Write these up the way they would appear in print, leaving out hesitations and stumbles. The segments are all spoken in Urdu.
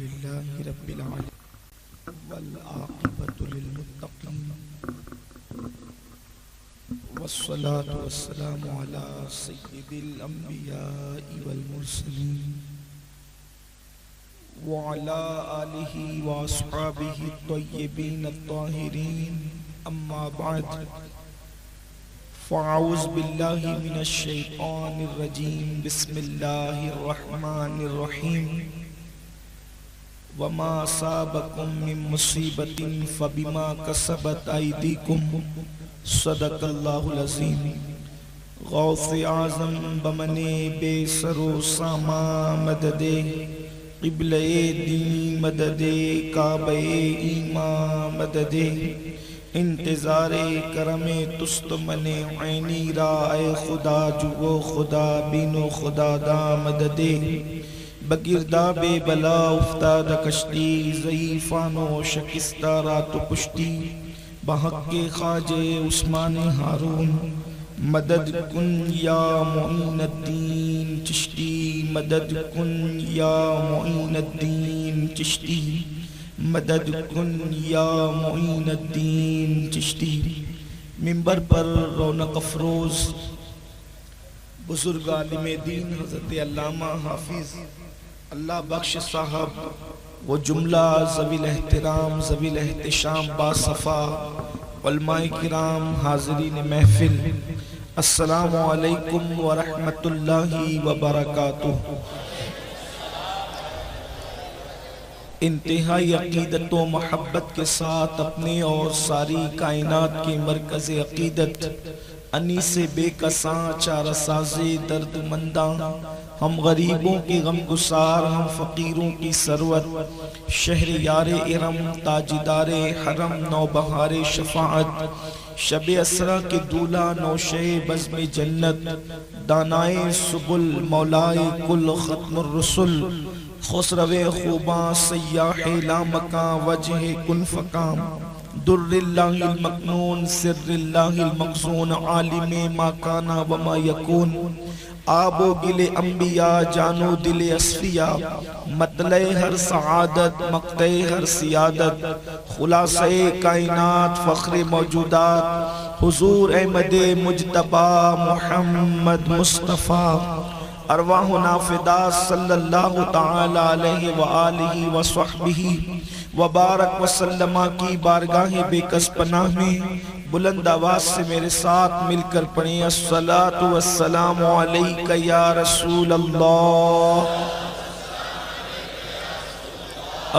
لله رب العالمين والعاقبة للمتقين والصلاة والسلام على سيد الأنبياء والمرسلين وعلى آله وأصحابه الطيبين الطاهرين أما بعد فأعوذ بالله من الشيطان الرجيم بسم الله الرحمن الرحيم وما أصابكم من مصيبة فبما كسبت أيديكم صدق الله العظيم غوث اعظم بمنے بے سر و ساما مددے قبلِ دین مددے کعبہ ایمان مددے انتظار کرم تست من عینی رائے خدا جو خدا بینو خدا دا مددے بگرداب بلا افتاد کشتی ضعیفان و شکستہ رات و پشتی بحق خواجہ عثمان ہارون مدد کن یا معین الدین چشتی مدد کن یا معین الدین چشتی مدد کن یا معین الدین چشتی منبر پر رونق افروز بزرگ عالم دین حضرت علامہ حافظ اللہ بخش صاحب وہ جملہ ذوی الاحترام ذوی الاحتشام باصفا علماء کرام حاضرین محفل السلام علیکم ورحمۃ اللہ وبرکاتہ۔ انتہائی عقیدت و محبت کے ساتھ اپنے اور ساری کائنات کے مرکز عقیدت انیس بے کساں چارہ ساز درد منداں ہم غریبوں کی غم گسار ہم فقیروں کی ثروت شہر یار ارم تاجدار حرم نوبہار شفاعت شب اسرا کے دولہ نوشے بزم جنت دانائے سبل مولائے کل ختم الرسل خسرو خوباں سیاح لامکاں وجہ کن فکام در اللہ المکنون سر اللہ المخزون عالم ما کانا وما یکون آب و گل انبیاء جانو دل اصفیاء مطلع ہر سعادت مقطع ہر سیادت خلاصہ کائنات فخر موجودات حضور احمد مجتبی محمد مصطفیٰ ارواح نافدہ صلی اللہ تعالی علیہ وآلہ وصحبہ وبارک وسلم کی بارگاہ بے کس پناہ میں بلند آواز سے میرے ساتھ مل کر پڑھیں الصلاۃ والسلام علیک یا رسول اللہ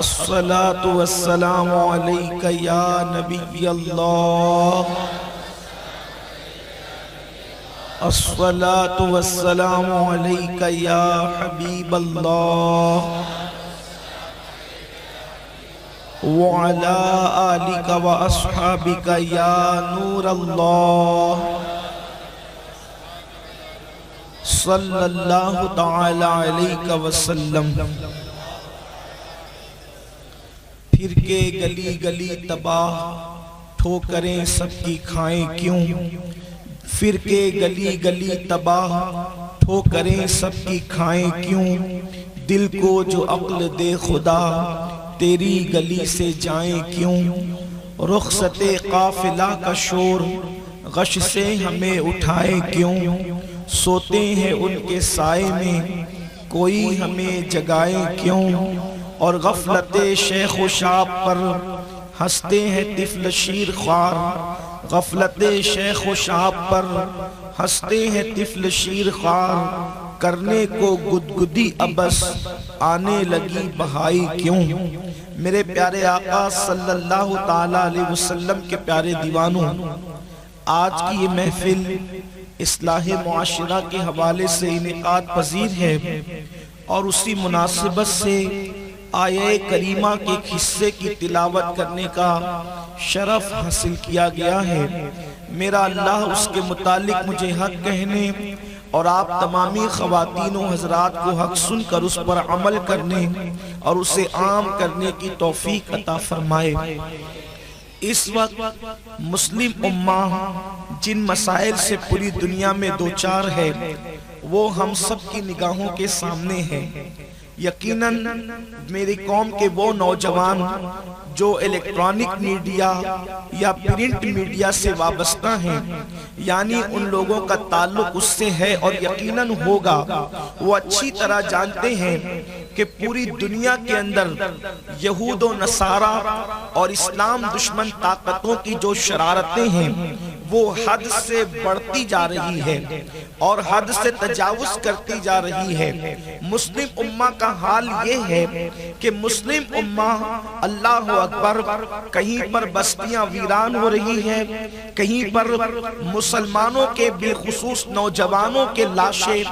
الصلاۃ والسلام علیک یا نبی اللہ الصلاۃ والسلام علیک یا حبیب اللہ وعلى آلك وأصحابك يا نور الله صلی اللہ تعالی علیہ وسلم۔ پھر کے گلی گلی تباہ ٹھوکریں سب کی کھائیں کیوں، پھر کے گلی گلی تباہ ٹھوکریں سب کی کھائیں کیوں، دل کو جو عقل دے خدا تیری گلی سے جائیں کیوں، رخصت قافلہ کا شور غش سے ہمیں اٹھائے کیوں، سوتے ہیں ان کے سائے میں کوئی ہمیں جگائے کیوں، اور غفلت شیخ و شاب پر ہنستے ہیں طفل شیر خوار، غفلت شیخ و شاب پر ہنستے ہیں طفل شیر خوار، کرنے کو گدگدی ابس آنے لگی بہائی کیوں۔ میرے پیارے آقا صلی اللہ تعالیٰ علیہ وسلم کے پیارے دیوانوں، آج کی یہ محفل اصلاح معاشرہ کے حوالے سے انعقاد پذیر ہے اور اسی مناسبت سے آیہ کریمہ کے ایک حصے کی تلاوت کرنے کا شرف حاصل کیا گیا ہے۔ میرا اللہ اس کے متعلق مجھے حق کہنے اور آپ تمامی خواتین و حضرات کو حق سن کر اس پر عمل کرنے اور اسے عام کرنے کی توفیق عطا فرمائے۔ اس وقت مسلم امہ جن مسائل سے پوری دنیا میں دوچار ہے وہ ہم سب کی نگاہوں کے سامنے ہے۔ یقیناً میری قوم کے وہ نوجوان جو الیکٹرانک میڈیا یا پرنٹ میڈیا سے وابستہ ہیں، یعنی ان لوگوں کا تعلق اس سے ہے اور یقیناً ہوگا، وہ اچھی طرح جانتے ہیں کہ پوری دنیا کے اندر یہود و نصارہ اور اسلام دشمن طاقتوں کی جو شرارتیں ہیں وہ حد سے بڑھتی جا رہی ہے اور حد سے تجاوز کرتی جا رہی ہے۔ مسلم امہ کا حال یہ ہے کہ مسلم امہ اللہ اکبر کہیں پر بستیاں ویران ہو رہی ہیں، کہیں پر مسلمانوں کے بے خصوص نوجوانوں کے لاشیں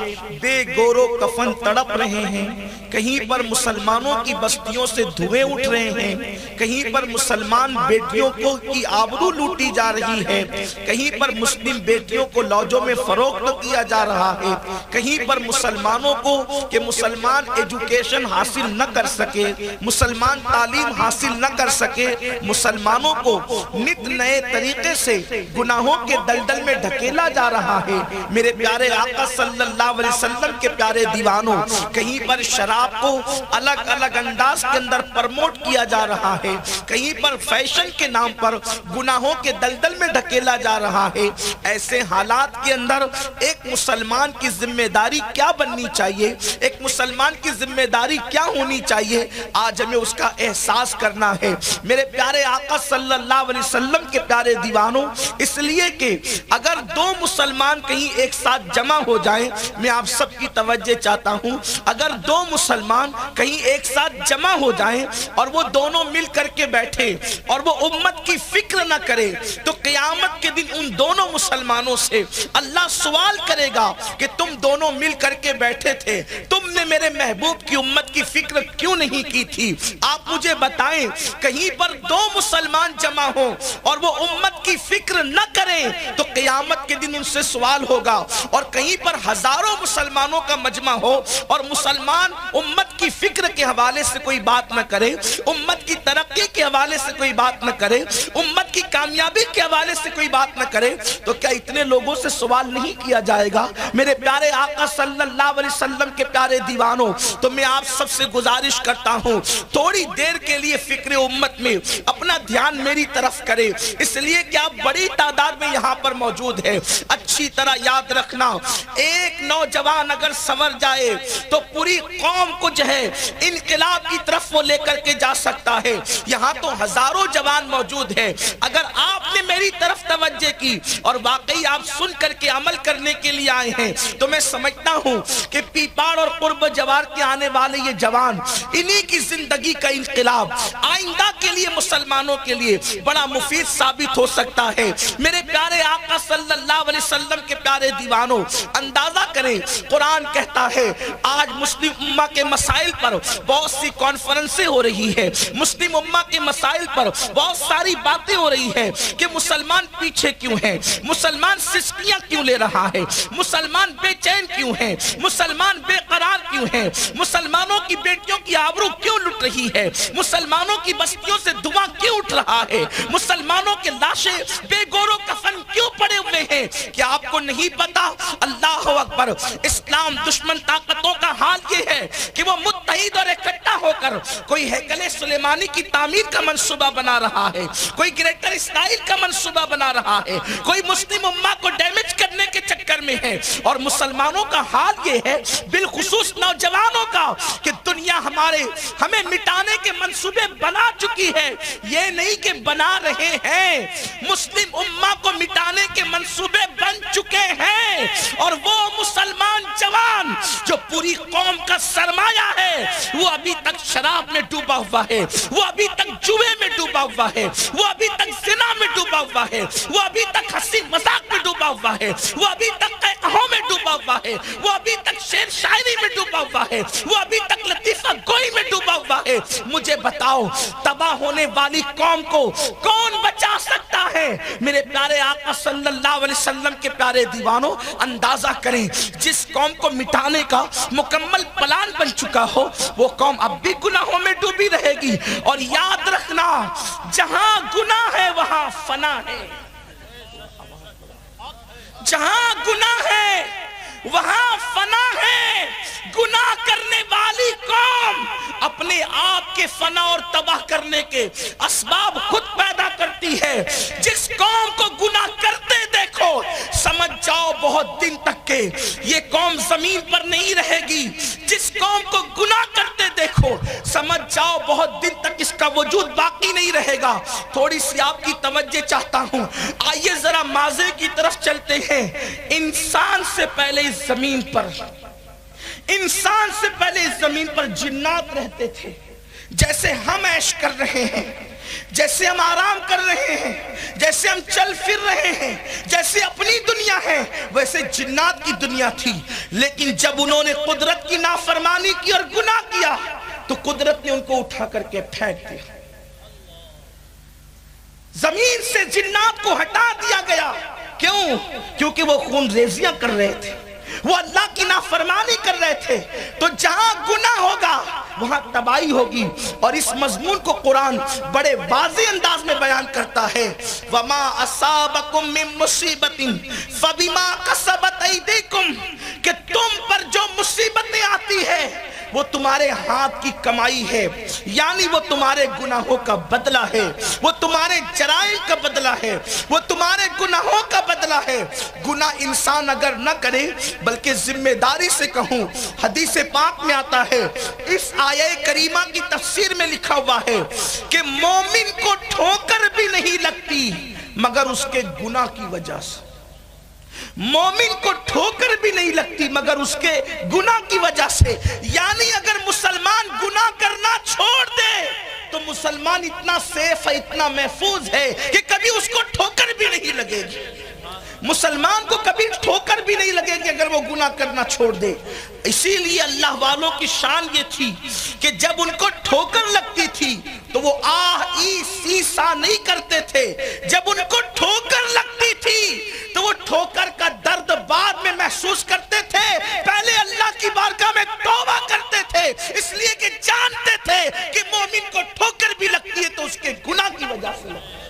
بے گور و کفن تڑپ رہے ہیں، کہیں پر مسلمانوں کی بستیوں سے دھوئیں اٹھ رہے ہیں، کہیں پر مسلمان بیٹیوں کو کی آبرو لوٹی جا رہی ہے، کہیں پر مسلم بیٹیوں کو لوجوں میں فروخت کیا جا رہا ہے، کہیں پر مسلمانوں کو کہ مسلمان ایجوکیشن حاصل نہ کر سکے، مسلمان تعلیم حاصل نہ کر سکے، مسلمانوں کو نت نئے طریقے سے گناہوں کے دلدل میں ڈھکیلا جا رہا ہے۔ میرے پیارے آقا صلی اللہ علیہ وسلم کے پیارے دیوانوں، کہیں پر شراب کو الگ الگ انداز کے اندر پرموٹ کیا جا رہا ہے، کہیں پر فیشن کے نام پر گناہوں کے دلدل میں ڈھکیلا جا رہا ہے۔ ایسے حالات کے اندر ایک مسلمان کی ذمہ داری کیا بننی چاہیے، ایک مسلمان کی ذمہ داری کیا ہونی چاہیے، آج ہمیں اس کا احساس کرنا ہے۔ میرے پیارے آقا صلی اللہ علیہ وسلم کے پیارے دیوانوں، اس لیے کہ اگر دو مسلمان کہیں ایک ساتھ جمع ہو جائیں، میں آپ سب کی توجہ چاہتا ہوں، اگر دو مسلمان کہیں ایک ساتھ جمع ہو جائیں اور وہ دونوں مل کر کے بیٹھے اور وہ امت کی فکر نہ کرے، تو قیامت کے دن ان دونوں مسلمانوں سے اللہ سوال کرے گا کہ تم دونوں مل کر کے بیٹھے تھے، تم نے میرے محبوب کی امت کی فکر کیوں نہیں کی تھی؟ آپ مجھے بتائیں، کہیں پر دو مسلمان جمع ہوں اور وہ امت کی فکر نہ کریں تو قیامت کے دن ان سے سوال ہوگا، اور کہیں پر ہزاروں مسلمانوں کا مجمع ہو اور مسلمان امت کی فکر کے حوالے سے کوئی بات نہ کرے، امت کی ترقی کے حوالے سے کوئی بات نہ کرے، امت کی کامیابی کے حوالے سے کوئی بات نہ کرے، تو کیا اتنے لوگوں سے سوال نہیں کیا جائے گا؟ میرے پیارے آقا صلی اللہ علیہ وسلم کے پیارے دیوانوں، تو میں آپ سب سے گزارش کرتا ہوں، تھوڑی دیر کے لیے فکر امت میں اپنا دھیان میری طرف کرے، اس لیے کہ آپ بڑی تعداد میں یہاں پر موجود ہے۔ اچھی طرح یاد رکھنا، ایک نوجوان اگر سنور جائے تو پوری قوم کو جو ہے انقلاب کی طرف وہ لے کر کے جا سکتا ہے۔ یہاں تو ہزاروں جوان موجود ہیں، اگر آپ نے میری طرف توجہ کی اور واقعی آپ سن کر کے عمل کرنے کے لیے آئے ہیں، تو میں سمجھتا ہوں کہ پیپاڑ اور قرب جوار کے آنے والے یہ جوان، انہی کی زندگی کا انقلاب آئندہ کے لیے مسلمانوں کے لیے بڑا مفید ثابت ہو سکتا ہے۔ میرے پیارے آقا صلی اللہ علیہ وسلم کے پیارے دیوانوں، اندازہ کریں، قرآن کہتا ہے آج مسلم امہ کے مسائل پر بہت سی کانفرنسیں ہو رہی ہے، مسلم امہ کے مسائل پر بہت ساری باتیں ہو رہی ہیں کہ مسلمان پیچھے کیوں ہیں، مسلمان سسکیاں کیوں لے رہا ہے، مسلمان بے چین کیوں ہیں، مسلمان بے قرار کیوں ہیں، مسلمانوں کی بیٹیوں کی آبرو کیوں لٹ رہی ہے، مسلمانوں کی بستیوں سے دھواں کیوں اٹھ رہا ہے، مسلمانوں کے لاشیں بے گور و کفن کیوں پڑے ہوئے ہیں؟ کیا آپ کو نہیں پتا؟ اللہ اکبر، اسلام دشمن طاقتوں کا حال یہ ہے کہ وہ متحد اور اکٹھا ہو کر کوئی ہیکل سلیمانی کی تعمیر کا منصوبہ بنا رہا ہے، کوئی گریٹر اسرائیل کا منصوبہ بنا رہا ہے، کوئی مسلم امہ کو ڈیمیج کرنے کے چکر میں ہے، اور مسلمانوں کا حال یہ ہے، بالخصوص نوجوانوں کا، کہ دنیا ہمیں مٹانے کے منصوبے بنا چکی ہے، یہ نہیں کہ بنا رہے ہیں، مسلم امہ کو مٹانے کے منصوبے بن چکے ہیں، اور وہ مسلمان جوان جو پوری قوم کا سرمایہ ہے، وہ ابھی تک شراب میں ڈوبا ہوا ہے، وہ ابھی تک جوے میں ڈوبا ہوا ہے، وہ ابھی تک زنا میں ڈوبا ہوا ہے، وہ ابھی تک ہنسی مذاق میں ڈوبا ہوا ہے، وہ ابھی تک قہقہوں میں ڈوبا ہوا ہے، وہ ابھی تک شعر شاعری میں ڈوبا ہوا ہے، وہ ابھی تک لطیفہ گوئی میں ڈوبا ہوا ہے۔ مجھے بتاؤ، تباہ ہونے والی قوم کو کون بچا سکتا ہے؟ میرے پیارے آقا صلی اللہ علیہ وسلم کے پیارے دیوانوں، اندازہ کریں، جس قوم کو مٹانے کا مکمل پلان بن چکا ہو، وہ قوم اب بھی گناہوں میں ڈوبی رہے گی، اور یاد رکھنا، جہاں گناہ ہے وہاں فنا ہے، جہاں گناہ ہے وہاں فنا ہے۔ گناہ کرنے والی قوم اپنے آپ کے فنا اور تباہ کرنے کے اسباب خود پیدا کرتی ہے۔ جس قوم کو گناہ کرتے دیکھو سمجھ جاؤ بہت دن تک کے یہ قوم زمین پر نہیں رہے گی۔ جس قوم کو گناہ کرتے دیکھو سمجھ جاؤ بہت دن تک اس کا وجود باقی نہیں رہے گا۔ تھوڑی سی آپ کی توجہ چاہتا ہوں، آئیے ذرا ماضی کی طرف چلتے ہیں۔ انسان سے پہلے اس زمین پر جنات رہتے تھے۔ جیسے ہم عیش کر رہے ہیں، جیسے ہم آرام کر رہے ہیں، جیسے ہم چل پھر رہے ہیں، جیسے اپنی دنیا ہے، ویسے جنات کی دنیا تھی۔ لیکن جب انہوں نے قدرت کی نافرمانی کی اور گناہ کیا تو قدرت نے ان کو اٹھا کر کے پھینک دیا۔ زمین سے جنات کو ہٹا دیا گیا۔ کیوں؟ کیونکہ وہ خون ریزیاں کر رہے تھے، وہ اللہ کی نافرمانی کر رہے تھے۔ تو جہاں گناہ ہوگا وہاں تباہی ہوگی، اور اس مضمون کو قرآن بڑے واضح انداز میں بیان کرتا ہے۔ وَمَا أَصَابَكُم مِّن مُّصِيبَةٍ فَبِمَا كَسَبَتْ أَيْدِيكُمْ، کہ تم پر جو مصیبتیں آتی ہیں وہ تمہارے ہاتھ کی کمائی ہے، یعنی وہ تمہارے گناہوں کا بدلہ ہے، وہ تمہارے جرائم کا بدلہ ہے، وہ تمہارے گناہوں کا بدلہ ہے۔ گناہ انسان اگر نہ کرے بلکہ ذمہ داری سے کہوں، حدیث پاک میں آتا ہے، اس آیہ کریمہ کی تفسیر میں لکھا ہوا ہے کہ مومن کو ٹھوکر بھی نہیں لگتی مگر اس کے گناہ کی وجہ سے۔ مومن کو ٹھوکر بھی نہیں لگتی مگر اس کے گناہ کی وجہ سے۔ یعنی اگر مسلمان گناہ کرنا چھوڑ دے تو مسلمان اتنا سیف ہے، اتنا محفوظ ہے کہ کبھی اس کو ٹھوکر بھی نہیں لگے گی۔ مسلمان کو کبھی ٹھوکر بھی نہیں لگے گی اگر وہ گناہ کرنا چھوڑ دے۔ اسی لیے اللہ والوں کی شان یہ تھی کہ جب ان کو ٹھوکر لگتی تھی تو وہ آہ ای سی سا نہیں کرتے تھے۔ جب ان کو ٹھوکر لگتی تھی تو وہ ٹھوکر کا درد بعد میں محسوس کرتے تھے، پہلے اللہ کی بارگاہ میں توبہ کرتے تھے، اس لیے کہ جانتے تھے کہ مومن کو ٹھوکر بھی لگتی ہے تو اس کے گناہ کی وجہ سے لگتی ہے۔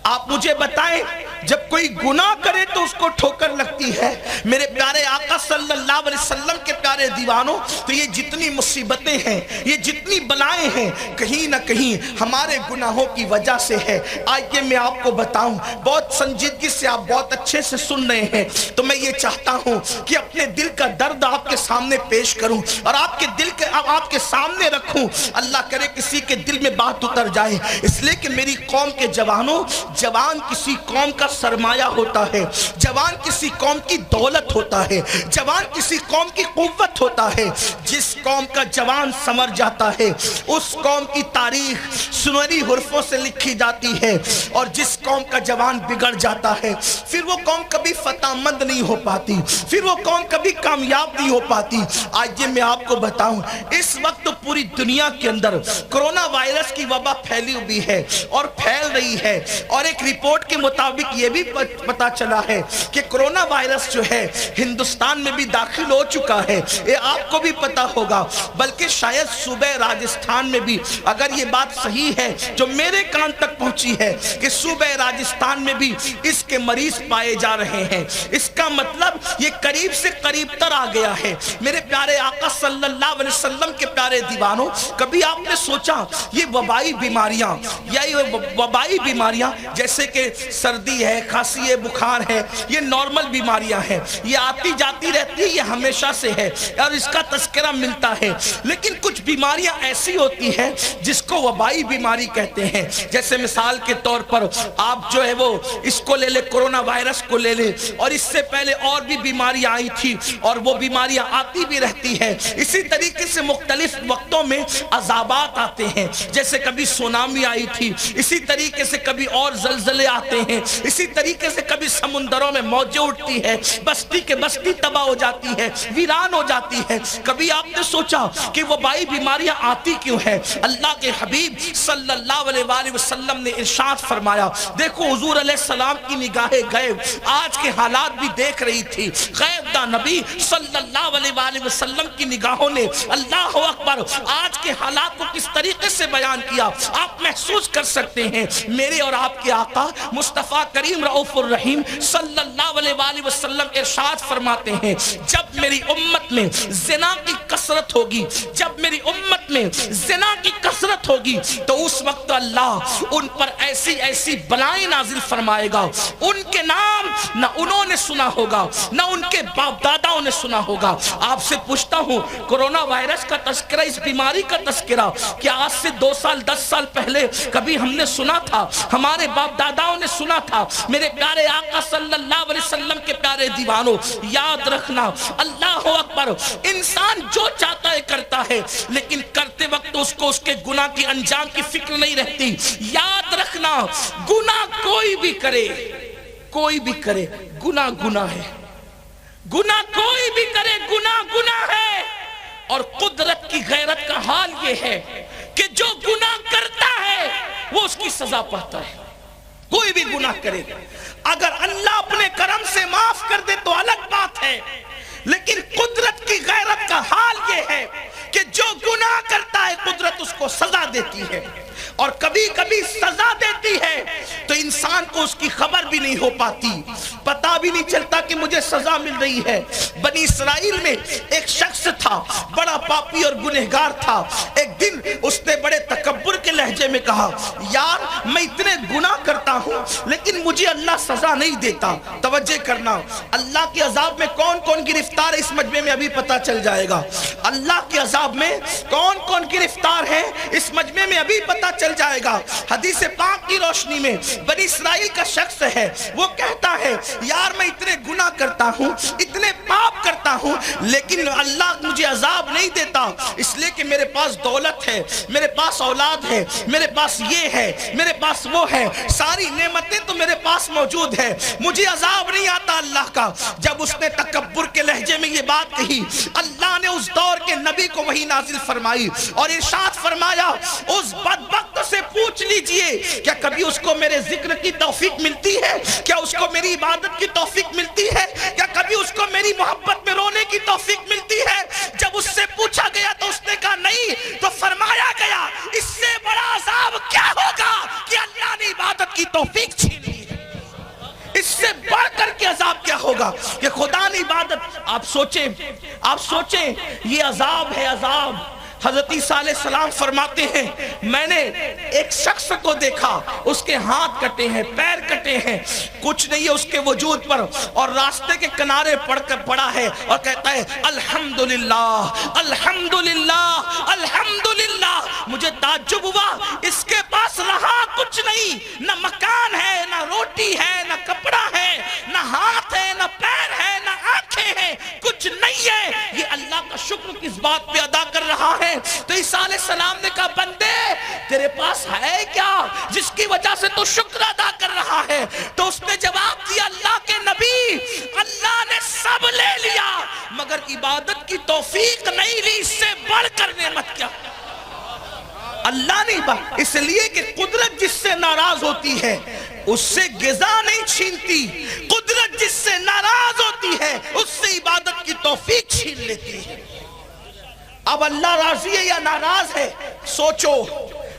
آپ مجھے بتائیں جب کوئی گناہ کرے تو اس کو ٹھوکر لگتی ہے۔ میرے پیارے آقا صلی اللہ علیہ وسلم کے پیارے دیوانوں، تو یہ جتنی مصیبتیں ہیں، یہ جتنی بلائیں ہیں، کہیں نہ کہیں ہمارے گناہوں کی وجہ سے ہے۔ آئیے میں آپ کو بتاؤں، بہت سنجیدگی سے آپ بہت اچھے سے سن رہے ہیں، تو میں یہ چاہتا ہوں کہ اپنے دل کا درد آپ کے سامنے پیش کروں اور آپ کے سامنے رکھوں۔ اللہ کرے کسی کے دل میں بات اتر جائے، اس لیے کہ میری قوم کے جوانوں، جوان کسی قوم کا سرمایہ ہوتا ہے، جوان کسی قوم کی دولت ہوتا ہے، جوان کسی قوم کی قوت ہوتا ہے۔ جس قوم کا جوان سمر جاتا ہے اس قوم کی تاریخ سنہری حرفوں سے لکھی جاتی ہے، اور جس قوم کا جوان بگڑ جاتا ہے پھر وہ قوم کبھی فتح مند نہیں ہو پاتی، پھر وہ قوم کبھی کامیاب نہیں ہو پاتی۔ آئیے میں آپ کو بتاؤں، اس وقت پوری دنیا کے اندر کرونا وائرس کی وبا پھیلی ہوئی ہے اور پھیل رہی ہے، اور ایک رپورٹ کے مطابق یہ بھی پتا چلا ہے کہ کرونا وائرس جو ہے ہندوستان میں بھی داخل ہو چکا ہے۔ یہ آپ کو بھی پتا ہوگا، بلکہ شاید صوبہ راجستھان میں بھی، اگر یہ بات صحیح ہے جو میرے کان تک پہنچی ہے، کہ صوبہ راجستھان میں بھی اس کے مریض پائے جا رہے ہیں۔ اس کا مطلب یہ قریب سے قریب تر آ گیا ہے۔ میرے پیارے آقا صلی اللہ علیہ وسلم کے پیارے دیوانوں، کبھی آپ نے سوچا یہ وبائی بیماریاں یا یہ وبائی بیماریاں جیسے کہ سردی ہے، کھانسی ہے، بخار ہے، یہ نارمل بیماریاں ہیں، یہ آتی جاتی رہتی ہے، یہ ہمیشہ سے ہے اور اس کا تذکرہ ملتا ہے۔ لیکن کچھ بیماریاں ایسی ہوتی ہیں جس کو وبائی بیماری کہتے ہیں۔ جیسے مثال کے طور پر آپ جو ہے وہ اس کو لے لے، کرونا وائرس کو لے لے، اور اس سے پہلے اور بھی بیماریاں آئی تھی اور وہ بیماریاں آتی بھی رہتی ہیں۔ اسی طریقے سے مختلف وقتوں میں عذابات آتے ہیں، جیسے کبھی سونامی آئی تھی، اسی طریقے سے کبھی اور زلزلے آتے ہیں، اسی طریقے سے کبھی سمندروں میں موجیں اٹھتی ہے، بستی کے بستی تباہ ہو جاتی ہے، ویران ہو جاتی ہے۔ کبھی آپ نے سوچا کہ وبائی بیماریاں آتی کیوں ہیں؟ اللہ کے حبیب صلی اللہ علیہ وآلہ وسلم نے ارشاد فرمایا، دیکھو حضور علیہ السلام کی نگاہ غیب آج کے حالات بھی دیکھ رہی تھی۔ غیب دا نبی صلی اللہ علیہ وآلہ وسلم کی نگاہوں نے اللہ اکبر آج کے حالات کو کس طریقے سے بیان کیا آپ محسوس کر سکتے ہیں۔ میرے اور آپ کے کے آقا مصطفیٰ کریم رؤوف الرحیم صلی اللہ علیہ وسلم ارشاد فرماتے ہیں جب میری امت میں زنا کی کثرت ہوگی، جب میری امت میں زنا کی کثرت ہوگی تو اس وقت اللہ ان پر ایسی ایسی بلائیں نازل فرمائے گا، ان کے نام نہ انہوں نے سنا ہوگا نہ ان کے باپ داداؤں نے سنا ہوگا۔ آپ سے پوچھتا ہوں کرونا وائرس کا تذکرہ، اس بیماری کا تذکرہ کیا آج سے 2 سال 10 سال پہلے کبھی ہم نے سنا تھا؟ ہمارے باپ داداؤں نے سنا تھا؟ میرے پیارے آقا صلی اللہ علیہ وسلم کے پیارے دیوانوں یاد رکھنا، اللہ اکبر، انسان جو چاہتا ہے کرتا ہے لیکن کرتے وقت اس کو اس کے گناہ کی انجام کی فکر نہیں رہتی۔ یاد رکھنا گناہ کوئی بھی کرے، کوئی بھی کرے، گناہ گناہ ہے، گناہ کوئی بھی کرے گناہ گناہ ہے۔ اور قدرت کی غیرت کا حال یہ ہے کہ جو گناہ کرتا ہے وہ اس کی سزا پاتا ہے۔ کوئی بھی گناہ کرے اگر اللہ اپنے کرم سے معاف کر دے تو الگ بات ہے، لیکن قدرت کی غیرت کا حال یہ ہے کہ جو گناہ کرتا ہے قدرت اس کو سزا دیتی ہے، اور کبھی کبھی سزا دیتی ہے تو انسان کو اس کی خبر بھی نہیں ہو پاتی، پتہ بھی نہیں چلتا کہ مجھے سزا مل رہی ہے۔ بنی اسرائیل میں ایک شخص تھا، بڑا پاپی اور گنہگار تھا۔ ایک دن اس نے بڑے تکبر کے لہجے میں کہا یار میں اتنے گناہ کرتا ہوں لیکن مجھے اللہ سزا نہیں دیتا۔ توجہ کرنا، اللہ کے عذاب میں کون کون گرفتار ہے اس مجمع میں ابھی پتہ چل جائے گا۔ اللہ کے عذاب میں کون کون گرفتار ہے اس مجمع میں ابھی پتہ چل جائے گا۔ حدیث پاک کی روشنی میں بنی اسرائیل کا شخص ہے، وہ کہتا ہے یار میں اتنے گناہ کرتا ہوں، اتنے پاپ کرتا ہوں لیکن اللہ مجھے عذاب نہیں دیتا، اس لیے کہ میرے پاس دولت ہے، میرے پاس اولاد ہے، میرے پاس یہ ہے، میرے پاس وہ ہے، ساری نعمتیں تو میرے پاس موجود ہے، مجھے عذاب نہیں آتا اللہ کا۔ جب اس نے تکبر کے لہجے میں یہ بات کہی، اللہ نے اس دور کے نبی کو وحی نازل فرمائی اور ارشاد فرمایا اس بدبخت سے پوچھ لیجئے کیا کبھی اس کو میرے ذکر کی توفیق ملتی ہے؟ کیا اس کو میری عبادت کی توفیق ملتی ہے؟ کیا کبھی اس کو میری محبت میں رونے کی توفیق ملتی ہے؟ جب اس سے پوچھا گیا تو اس نے کہا نہیں، تو فرمایا گیا اس سے بڑا عذاب کیا ہوگا کہ اللہ نے عبادت کی توفیق چھین لی ہے۔ اس سے بڑھ کر کے عذاب کیا ہوگا کہ خدا نے عبادت۔ آپ سوچیں یہ عذاب ہے، عذاب۔ حضرت عیسیٰ علیہ السلام فرماتے ہیں میں نے ایک شخص کو دیکھا، اس کے ہاتھ کٹے ہیں، پیر کٹے ہیں، کچھ نہیں ہے اس کے وجود پر، اور راستے کے کنارے پڑا ہے اور کہتا ہے الحمدللہ الحمدللہ الحمدللہ۔ مجھے تعجب ہوا، اس کے پاس رہا کچھ نہیں، نہ مکان ہے، نہ روٹی ہے، نہ کپڑا ہے، نہ ہاتھ ہے، نہ پیر ہے، نہ آنکھیں ہیں، کچھ نہیں ہے۔ یہ اللہ کا شکر کس بات پہ ادا کر رہا ہے؟ تو عیسیٰ علیہ السلام نے کہا بندے تیرے پاس ہے کیا جس کی وجہ سے تو شکر ادا کر رہا ہے؟ تو اس نے جواب دیا اللہ کے نبی اللہ نے سب لے لیا مگر عبادت کی توفیق نہیں لی، اس سے بڑھ کر نعمت کیا؟ اللہ نے اس لیے کہ قدرت جس سے ناراض ہوتی ہے اس سے غذا نہیں چھینتی، قدرت جس سے ناراض ہوتی ہے اس سے عبادت کی توفیق چھین لیتی ہے۔ اب اللہ راضی ہے یا ناراض ہے؟ سوچو،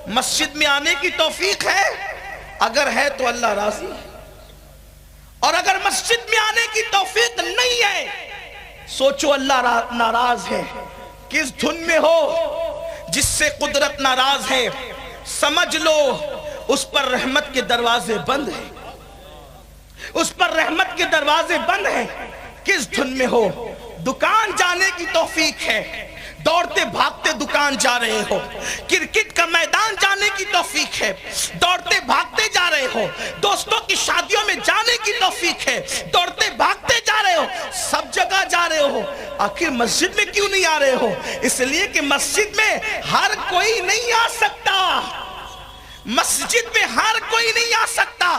مسجد میں آنے کی توفیق ہے؟ اگر ہے تو اللہ راضی ہے، اور اگر مسجد میں آنے کی توفیق نہیں ہے سوچو اللہ ناراض ہے۔ کس دھن میں ہو جس سے قدرت ناراض ہے سمجھ لو اس پر رحمت کے دروازے بند ہیں، اس پر رحمت کے دروازے بند ہیں۔ کس دھن میں ہو؟ دکان جانے کی توفیق ہے، دوڑتے بھاگتے دکان جا رہے ہو، کرکٹ کا میدان جانے کی توفیق ہے، دوڑتے بھاگتے جا رہے ہو، دوستوں کی شادیوں میں جانے کی توفیق ہے، دوڑتے بھاگتے جا رہے ہو، سب جگہ جا رہے ہو، آخر مسجد میں کیوں نہیں آ رہے ہو؟ اس لیے کہ مسجد میں ہر کوئی نہیں آ سکتا، مسجد میں ہر کوئی نہیں آ سکتا۔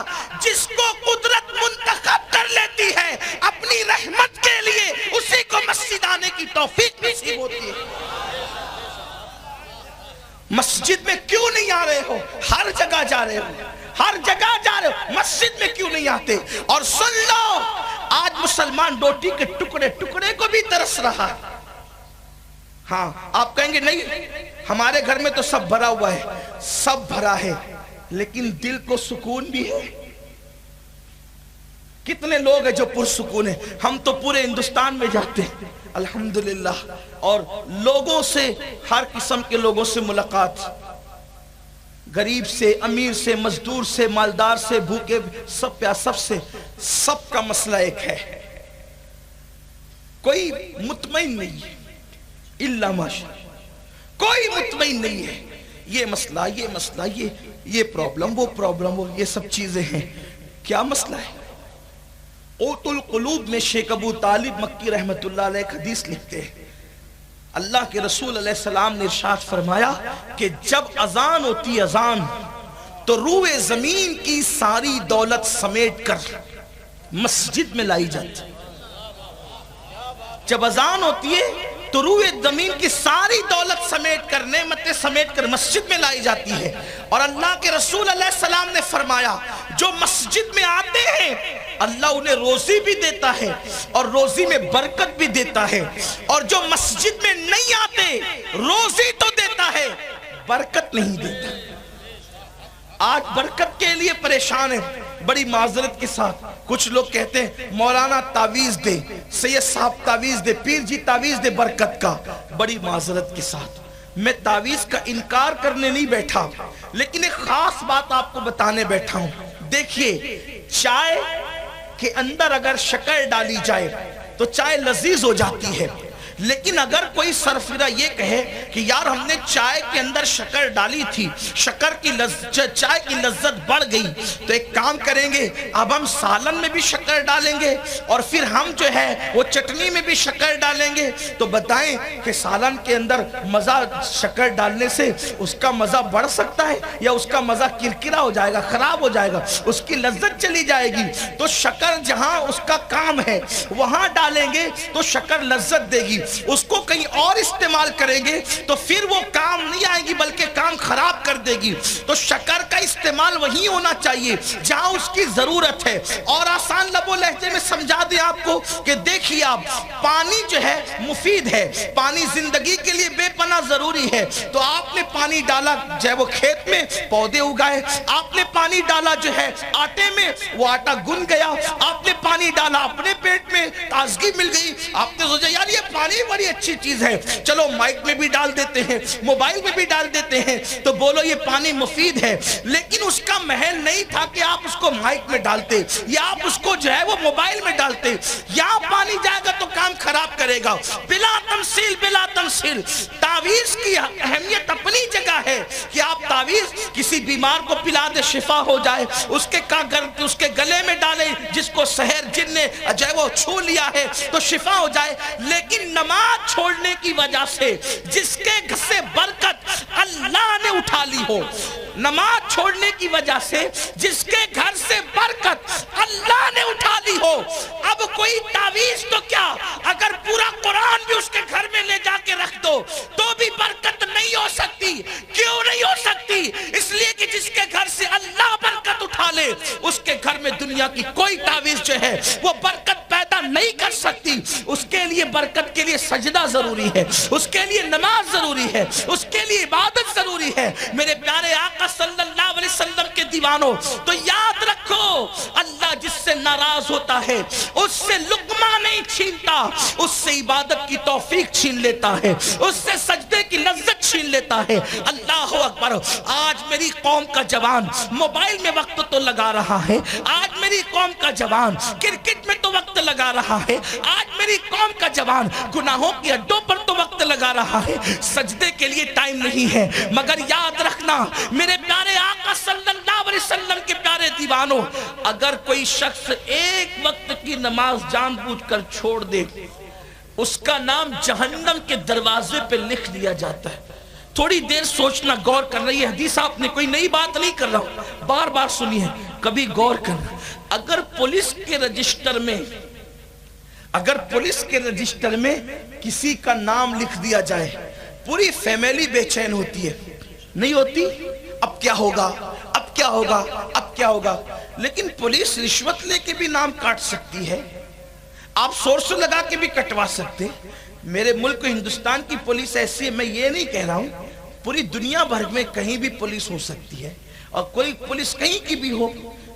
جس کو قدرت منتخب کر لیتی ہے اپنی رحمت کے لیے اسی کو مسجد آنے کی توفیق نصیب ہوتی ہے۔ مسجد میں کیوں نہیں آ رہے ہو؟ ہر جگہ جا رہے ہو، ہر جگہ جا رہے ہو، مسجد میں کیوں نہیں آتے؟ اور سن لو آج مسلمان روٹی کے ٹکڑے ٹکڑے کو بھی ترس رہا ہے۔ ہاں آپ کہیں گے نہیں ہمارے گھر میں تو سب بھرا ہوا ہے، سب بھرا ہے، لیکن دل کو سکون بھی ہے. کتنے لوگ ہیں جو پرسکون ہیں. ہم تو پورے ہندوستان میں جاتے ہیں الحمدللہ، اور لوگوں سے، ہر قسم کے لوگوں سے ملاقات، غریب سے، امیر سے، مزدور سے، مالدار سے، بھوکے، سب پیاسب سے، سب کا مسئلہ ایک ہے. کوئی مطمئن نہیں ہے الا ماشاء اللہ، کوئی مطمئن نہیں ہے. یہ مسئلہ، یہ مسئلہ، یہ پرابلم، وہ پرابلم، وہ یہ سب چیزیں ہیں. کیا مسئلہ ہے؟ قوت القلوب میں شیخ ابو طالب مکی رحمت اللہ علیہ ایک حدیث لکھتے ہیں. اللہ کے رسول علیہ السلام نے ارشاد فرمایا کہ جب اذان ہوتی اذان تو روئے زمین کی ساری دولت سمیٹ کر مسجد میں لائی جاتی. جب اذان ہوتی ہے تو روئے زمین کی ساری دولت سمیٹ کر، نعمتیں سمیٹ کر مسجد میں لائی جاتی ہے. اور اللہ کے رسول علیہ السلام نے فرمایا جو مسجد میں آتے ہیں اللہ انہیں روزی بھی دیتا ہے اور روزی میں برکت بھی دیتا ہے، اور جو مسجد میں نہیں آتے روزی تو دیتا ہے برکت نہیں دیتا. آج برکت کے لیے پریشان ہیں. بڑی معذرت کے ساتھ کچھ لوگ کہتے ہیں مولانا تعویذ دے، سید صاحب تعویذ دے، پیر جی تعویذ دے برکت کا. بڑی معذرت کے ساتھ میں تعویذ کا انکار کرنے نہیں بیٹھا، لیکن ایک خاص بات آپ کو بتانے بیٹھا ہوں. دیکھیے، چائے کے اندر اگر شکر ڈالی جائے تو چائے لذیذ ہو جاتی ہے، لیکن اگر کوئی سرفرہ یہ کہے کہ یار ہم نے چائے کے اندر شکر ڈالی تھی، شکر کی چائے کی لذت بڑھ گئی، تو ایک کام کریں گے، اب ہم سالن میں بھی شکر ڈالیں گے اور پھر ہم جو ہے وہ چٹنی میں بھی شکر ڈالیں گے. تو بتائیں کہ سالن کے اندر مزہ شکر ڈالنے سے اس کا مزہ بڑھ سکتا ہے یا اس کا مزہ کرکرا ہو جائے گا، خراب ہو جائے گا، اس کی لذت چلی جائے گی. تو شکر جہاں اس کا کام ہے وہاں ڈالیں گے تو شکر لذت دے گی. اس کو کہیں اور استعمال کریں گے تو پھر وہ کام نہیں آئے گی بلکہ کام خراب کر دے گی. تو شکر کا استعمال وہیں ہونا چاہیے جہاں اس کی ضرورت ہے. اور آسان لب و لہجے میں سمجھا دیں آپ کو کہ دیکھیے آپ، پانی جو ہے مفید ہے، پانی زندگی کے لیے بے پناہ ضروری ہے. تو آپ نے پانی ڈالا جو ہے وہ کھیت میں پودے اگائے، آپ نے پانی ڈالا جو ہے آٹے میں وہ آٹا گن گیا، آپ نے پانی ڈالا اپنے پیٹ میں تازگی مل گئی. آپ نے سوچا یار یہ پانی بڑی اچھی چیز ہے، چلو مائک میں بھی ڈال دیتے ہیں، موبائل میں بھی ڈال دیتے ہیں، تو بولو یہ پانی مفید ہے. لیکن اس کا محل نہیں تھا کہ آپ اس کو مائک میں ڈالتے یا آپ اس کو جو ہے وہ موبائل میں ڈالتے. یہاں پانی جائے گا تو کام خراب کرے گا. بلا تمثیل، بلا تمثیل تعویذ کی اہمیت اپنی جگہ ہے کہ آپ تعویذ کسی بیمار کو پلا دے شفا ہو جائے، اس کے گلے میں ڈالے جس کو سحر جن نے جو ہے وہ چھو لیا ہے تو شفا ہو جائے. لیکن نماز چھوڑنے کی وجہ سے جس کے گھر سے برکت اللہ نے اٹھا لی ہو، نماز چھوڑنے کی وجہ سے جس کے گھر سے برکت اللہ نے اٹھا لی ہو، اب کوئی تعویذ تو کیا، اگر پورا قرآن بھی اس کے گھر میں لے جا کے رکھ دو تو بھی برکت نہیں ہو سکتی. کیوں نہیں ہو سکتی؟ اس لیے کہ جس کے گھر سے اللہ برکت اٹھا لے اس کے گھر میں دنیا کی کوئی تعویذ جو ہے وہ برکت پیدا نہیں کر سکتی. اس کے لیے برکت کے لیے سجدہ ضروری ہے، اس کے لیے نماز ضروری ہے، اس کے لیے عبادت ضروری ہے. میرے پیارے آقا صلی اللہ علیہ وسلم کے دیوانوں، تو یاد رکھو اللہ جس سے ناراض ہوتا ہے اس سے لقمہ نہیں چھینتا، اس سے عبادت کی توفیق چھین لیتا ہے، اس سے سجدے کی لذت چھین لیتا ہے. اللہ اکبر. آج میری قوم کا جوان موبائل میں وقت تو لگا رہا ہے، آج میری قوم کا جوان کرکٹ میں تو وقت لگا رہا ہے، آج میری قوم کا جوان گناہوں کی اڈوں پر تو وقت لگا رہا ہے، سجدے کے لیے ٹائم نہیں ہے. مگر یاد رکھنا میرے پیارے آقا صلی اللہ علیہ وسلم کے پیارے دیوانوں، اگر کوئی شخص ایک وقت کی نماز جان بوجھ کر چھوڑ دے اس کا نام جہنم کے دروازے پہ لکھ دیا جاتا ہے. تھوڑی دیر سوچنا، غور کرنا. یہ حدیث آپ نے کوئی نئی بات نہیں کر رہا ہوں، بار بار سنی ہے، کبھی غور کرنا. اگر پولیس کے رجسٹر میں کسی کا نام لکھ دیا جائے پوری فیملی بے چین ہوتی ہے، نہیں ہوتی؟ اب کیا ہوگا، اب کیا ہوگا، اب کیا ہوگا. لیکن پولیس رشوت لے کے بھی نام کاٹ سکتی ہے، آپ سورس لگا کے بھی کٹوا سکتے. میرے ملک ہندوستان کی پولیس ایسی ہے، میں یہ نہیں کہہ رہا ہوں، پوری دنیا بھر میں کہیں بھی پولیس ہو سکتی ہے. اور کوئی پولیس کہیں کی بھی ہو،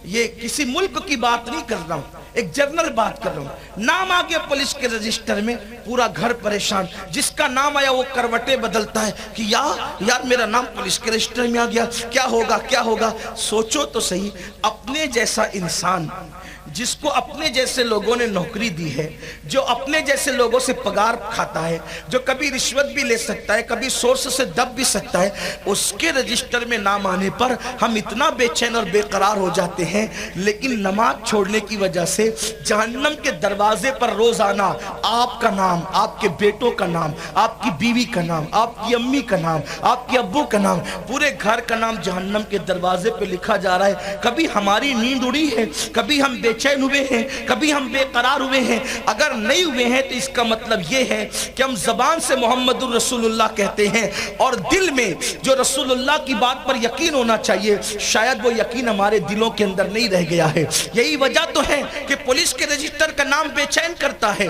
یہ کسی ملک کی بات نہیں کر رہا ہوں، ایک جنرل بات کر رہا ہوں، نام آ گیا پولیس کے رجسٹر میں، پورا گھر پریشان، جس کا نام آیا وہ کروٹیں بدلتا ہے کہ یار میرا نام پولیس کے رجسٹر میں آ گیا، کیا ہوگا۔ سوچو تو صحیح، اپنے جیسا انسان جس کو اپنے جیسے لوگوں نے نوکری دی ہے، جو اپنے جیسے لوگوں سے پگار کھاتا ہے، جو کبھی رشوت بھی لے سکتا ہے، کبھی سورس سے دب بھی سکتا ہے، اس کے رجسٹر میں نام آنے پر ہم اتنا بے چین اور بے قرار ہو جاتے ہیں۔ لیکن نماز چھوڑنے کی وجہ سے جہنم کے دروازے پر روزانہ آپ کا نام، آپ کے بیٹوں کا نام، آپ کی بیوی کا نام، آپ کی امی کا نام، آپ کے ابو کا نام، پورے گھر کا نام جہنم کے دروازے پہ لکھا جا رہا ہے۔ کبھی ہماری نیند اڑی ہے، کبھی ہم بے چین ہوئے ہیں، کبھی ہم بے قرار ہوئے ہیں۔ اگر نہیں ہوئے ہیں تو اس کا مطلب یہ ہے کہ ہم زبان سے محمد الرسول اللہ کہتے ہیں اور دل میں جو رسول اللہ کی بات پر یقین ہونا چاہیے، شاید وہ یقین ہمارے دلوں کے اندر نہیں رہ گیا ہے۔ یہی وجہ تو ہے کہ پولیس کے رجسٹر کا نام بے چین کرتا ہے،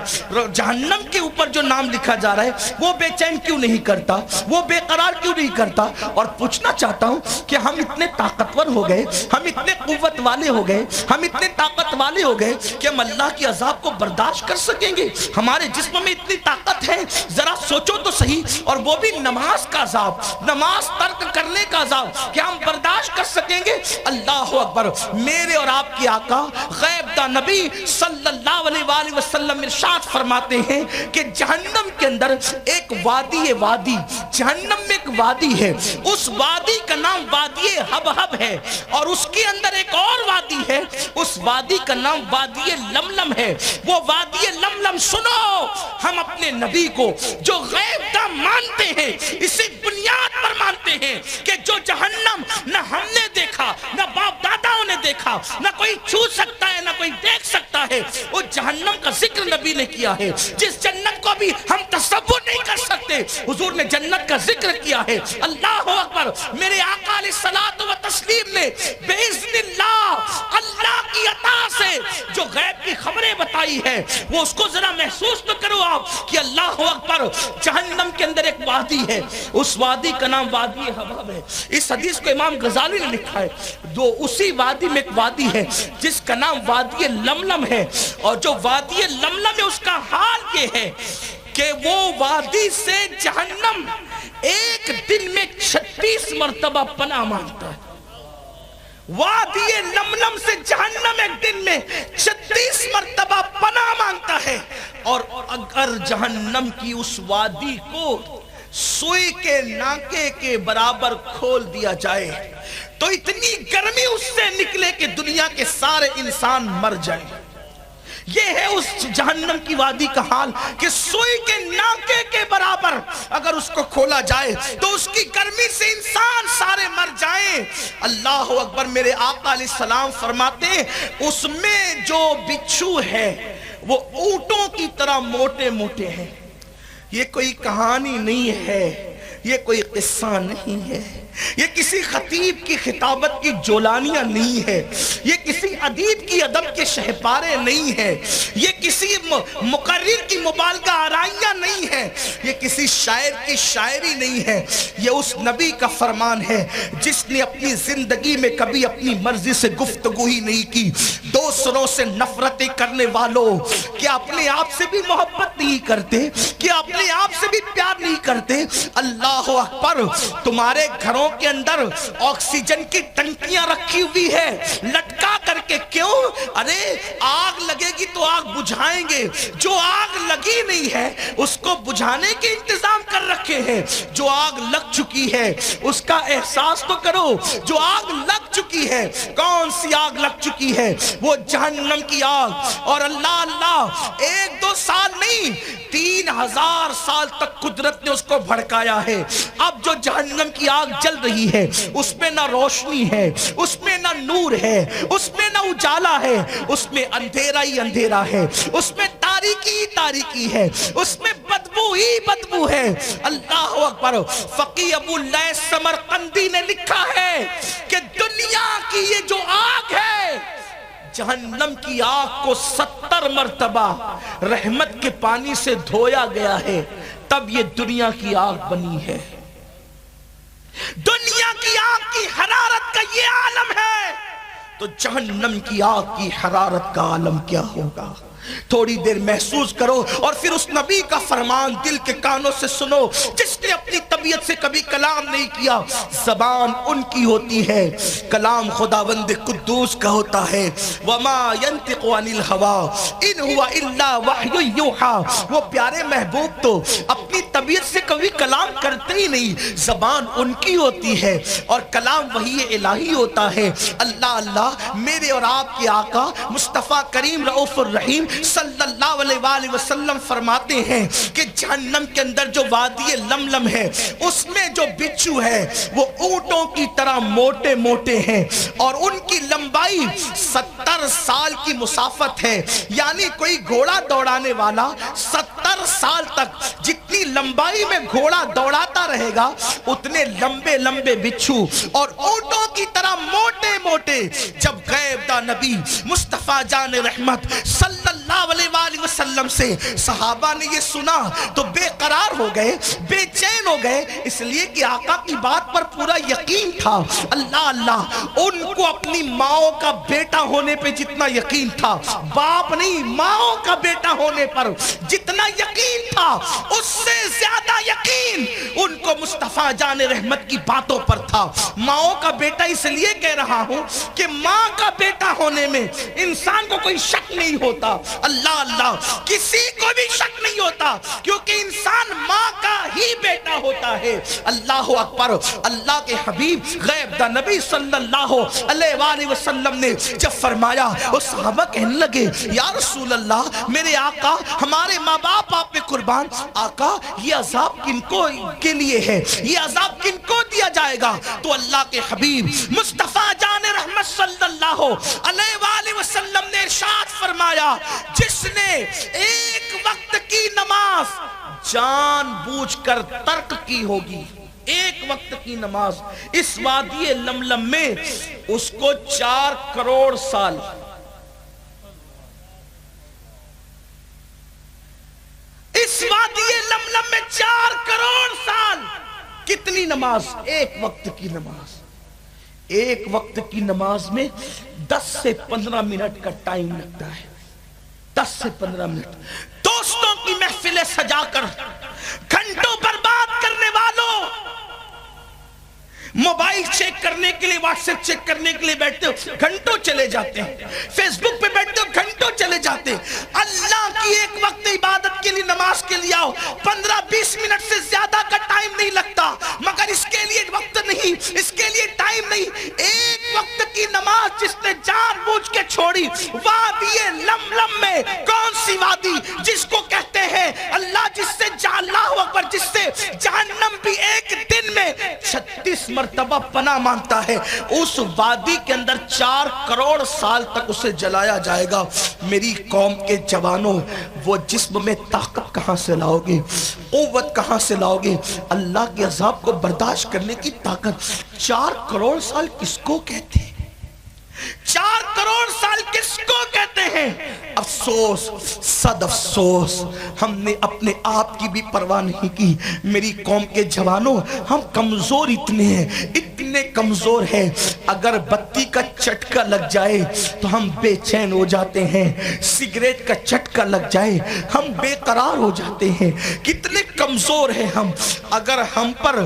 جہنم کے اوپر جو نام لکھا جا رہا ہے وہ بے چین کیوں نہیں کرتا، وہ بے قرار کیوں نہیں کرتا۔ اور پوچھنا چاہتا ہوں کہ ہم اتنے طاقتور ہو گئے، ہم اتنے قوت والے ہو گئے، ہم اتنے طاقت والے ہو گئے کہ ہم اللہ کی عذاب کو برداشت کر سکیں گے؟ ہمارے جسم میں اتنی طاقت ہے، ذرا سوچو تو صحیح، اور وہ بھی نماز کا عذاب، نماز ترک کرنے کا عذاب، کیا ہم برداشت کر سکیں گے؟ اللہ اکبر۔ میرے اور آپ کی آقا غیب دا نبی صلی اللہ علیہ وآلہ وسلم ارشاد فرماتے ہیں کہ جہنم کے اندر ایک وادی ہے، وادی جہنم میں ایک وادی ہے، اس وادی کا نام وادی حبہب ہے، اور اس کے اندر ایک اور وادی ہے، اس وادی کا نام وادی لملم ہے۔ وہ وادی لملم، سنو، ہم اپنے نبی کو جو غیب دا مانتے ہیں اسی بنیاد پر مانتے ہیں کہ جو جہنم نہ ہم نے دیکھا، نہ باپ داداؤں نے دیکھا، نہ کوئی چھو سکتا ہے، نہ کوئی دیکھ سکتا ہے، وہ جہنم کا ذکر نبی نے کیا ہے، جس جنت کو بھی ہم تصور نہیں کر سکتے، حضور نے جنت کا ذکر کیا ہے۔ اللہ اکبر۔ میرے آقا علیہ الصلوۃ والتسلیم نے باذن اللہ کی عطا سے جو غیب کی خبریں بتائی ہے، وہ اس کو ذرا محسوس تو کرو آپ کہ اللہ اکبر، جہنم کے اندر ایک وادی ہے، اس وادی کا نام وادی حبہب ہے۔ اس حدیث کو امام غزالی نے لکھا ہے، جو اسی وادی میں ایک وادی ہے جس کا نام وادی لملم ہے، اور جو وادی لملم ہے اس کا حال یہ ہے کہ وہ وادی سے جہنم ایک دن میں 36 مرتبہ پناہ مانگتا ہے۔ وادی لملم سے جہنم ایک دن میں 36 مرتبہ پناہ مانگتا ہے، اور اگر جہنم کی اس وادی کو سوئی کے ناکے کے برابر کھول دیا جائے تو اتنی گرمی اس سے نکلے کہ دنیا کے سارے انسان مر جائیں۔ یہ ہے اس جہنم کی وادی کا حال کہ سوئی کے ناکے کے برابر اگر اس کو کھولا جائے تو اس کی گرمی سے انسان سارے مر جائیں۔ اللہ اکبر۔ میرے آقا علیہ السلام فرماتے ہیں اس میں جو بچھو ہے وہ اونٹوں کی طرح موٹے موٹے ہیں۔ یہ کوئی کہانی نہیں ہے، یہ کوئی قصہ نہیں ہے، یہ کسی خطیب کی خطابت کی جولانیاں نہیں ہے، یہ کسی ادیب کی ادب کے شہپارے نہیں ہے، یہ کسی مقرر کی مبالغہ آرائیاں نہیں ہے، یہ کسی شاعر کی شاعری نہیں ہے، یہ اس نبی کا فرمان ہے جس نے اپنی زندگی میں کبھی اپنی مرضی سے گفتگو ہی نہیں کی۔ دوسروں سے نفرتیں کرنے والوں، کیا اپنے آپ سے بھی محبت نہیں کرتے؟ کیا اپنے آپ سے بھی پیار نہیں کرتے؟ اللہ اکبر۔ تمہارے گھروں کے اندر آکسیجن کی ٹنکیاں رکھی ہوئی ہے لٹکا کر کے، کیوں؟ ارے آگ لگے گی تو آگ بجھائیں گے، جو آگ لگی نہیں ہے اس کو بجھانے کے انتظام کر رکھے ہیں، جو آگ لگ چکی ہے اس کا احساس تو کرو، جو آگ لگ چکی ہے، کون سی آگ لگ چکی ہے؟ وہ جہنم کی آگ۔ اور اللہ 1-2 سال نہیں، 3000 سال تک قدرت نے اس کو بھڑکایا ہے۔ اب جو جہنم کی آگ جل رہی ہے اس میں نہ روشنی ہے، اس میں نہ نور ہے، اس میں نہ اجالا ہے، اس میں اندھیرا ہی اندھیرا ہے، اس میں تاریکی ہی تاریکی ہے، اس میں بدبو ہی بدبو ہے۔ اللہ اکبر۔ فقی ابو لیث سمرقندی نے لکھا ہے کہ دنیا کی یہ جو آگ ہے، جہنم کی آگ کو 70 مرتبہ رحمت کے پانی سے دھویا گیا ہے، تب یہ دنیا کی آگ بنی ہے۔ دنیا کی آگ کی حرارت کا یہ تو جہنم کی آگ کی حرارت کا عالم کیا ہوگا؟ تھوڑی دیر محسوس کرو اور پھر اس نبی کا فرمان دل کے کانوں سے سنو جس نے اپنی طبیعت سے کبھی کلام نہیں کیا۔ زبان ان کی ہوتی ہے، کلام خداوند قدوس کا ہوتا ہے۔ وَمَا يَنْتِقُ عَنِ الْهَوَىٰ إِنْ هُوَ إِلَّا وَحْيٌ يُوحَىٰ۔ وہ پیارے محبوب تو اپنی طبیعت سے کبھی کلام کرتے ہی نہیں، زبان ان کی ہوتی ہے اور کلام وحی الہی ہوتا ہے۔ اللہ اللہ میرے اور آپ کے آقا مصطفیٰ کریم رؤوف الرحیم صلی اللہ علیہ وآلہ وسلم فرماتے ہیں کہ جہنم کے اندر جو وادی لملم ہے اس میں جو بچھو ہے وہ اونٹوں کی طرح موٹے موٹے ہیں اور ان کی لمبائی 70 سال کی مسافت ہے، یعنی کوئی گھوڑا دوڑانے والا 70 سال تک جتنی لمبائی میں گھوڑا دوڑاتا رہے گا اتنے لمبے لمبے بچھو اور اونٹوں کی طرح موٹے موٹے۔ جب غیب دا نبی مصطفیٰ جان رحمت صلی اللہ علیہ وآلہ وسلم سے صحابہ نے یہ سنا تو بے قرار ہو گئے، بے چین ہو گئے، اس لیے کہ آقا کی بات پر پورا یقین تھا۔ اللہ اللہ ان کو اپنی ماؤں کا بیٹا ہونے پہ جتنا یقین تھا، باپ نہیں ماؤں کا بیٹا ہونے پر جتنا یقین تھا اس سے زیادہ یقین ان کو مصطفیٰ جان رحمت کی باتوں پر تھا۔ ماؤں کا بیٹا اس لیے کہہ رہا ہوں کہ ماں کا بیٹا ہونے میں انسان کو کوئی شک نہیں ہوتا، اللہ اللہ کسی کو بھی شک نہیں ہوتا کیونکہ انسان ماں کا ہی بیٹا ہوتا ہے۔ اللہ اکبر۔ اللہ کے حبیب غیب دا نبی صلی اللہ علیہ وآلہ وسلم نے جب فرمایا وہ صحابہ کہنے لگے یا رسول اللہ میرے آقا ہمارے ماں باپ آپ پہ قربان، آقا یہ عذاب کن کو کے لیے ہے، یہ عذاب کن کو دیا جائے گا؟ تو اللہ کے حبیب مصطفیٰ جان رحمت صلی اللہ علیہ وآلہ وسلم نے ارشاد فرمایا جس نے ایک وقت کی نماز جان بوجھ کر ترک کی ہوگی، ایک وقت کی نماز اس وادی لملم میں اس کو 4 کروڑ سال، اس وادی لملم میں 4 کروڑ سال کتنی نماز؟ ایک وقت کی نماز۔ ایک وقت کی نماز میں 10 سے 15 منٹ کا ٹائم لگتا ہے، 10 سے 15 منٹ۔ دوستوں کی محفلیں سجا کر گھنٹوں برباد کرنے والوں، موبائل چیک کرنے کے لیے، واٹس ایپ چیک کرنے کے لیے بیٹھتے ہو گھنٹوں چلے جاتے ہیں، فیس بک پہ بیٹھتے ہو گھنٹوں چلے جاتے ہیں۔ اللہ کی ایک وقت عبادت کے لیے نماز کے لیے آؤ، 15-20 منٹ سے زیادہ کا ٹائم نہیں لگتا، مگر اس کے لیے وقت نہیں، اس کے لیے ٹائم نہیں۔ ایک وقت کی نماز جس نے جان بوجھ کے چھوڑی، وادی لملم میں، کون سی وادی جس کو کہتے ہیں اللہ، جس سے اللہ اکبر، جس سے جہنم بھی ایک دن میں 36 مرتبہ پناہ مانگتا ہے، اس وادی کے اندر 4 کروڑ سال تک اسے جلایا جائے گا۔ میری قوم کے جوانوں، وہ جسم میں طاقت کہاں سے لاؤ گے، قوت کہاں سے لاؤ گے؟ اللہ کے عذاب کو برداشت کرنے کی طاقت 4 کروڑ سال کس کو کہتے ہیں؟ 4 کروڑ سال کس کو کہتے ہیں؟ افسوس، صد افسوس، ہم نے اپنے آپ کی بھی پرواہ نہیں کی۔ میری قوم کے جوانوں، ہم کمزور اتنے ہیں، اتنے کمزور ہیں، اگر بتی کا چٹکا لگ جائے تو ہم بے چین ہو جاتے ہیں، سگریٹ کا چٹکا لگ جائے ہم بے قرار ہو جاتے ہیں۔ کتنے کمزور ہیں ہم، اگر ہم پر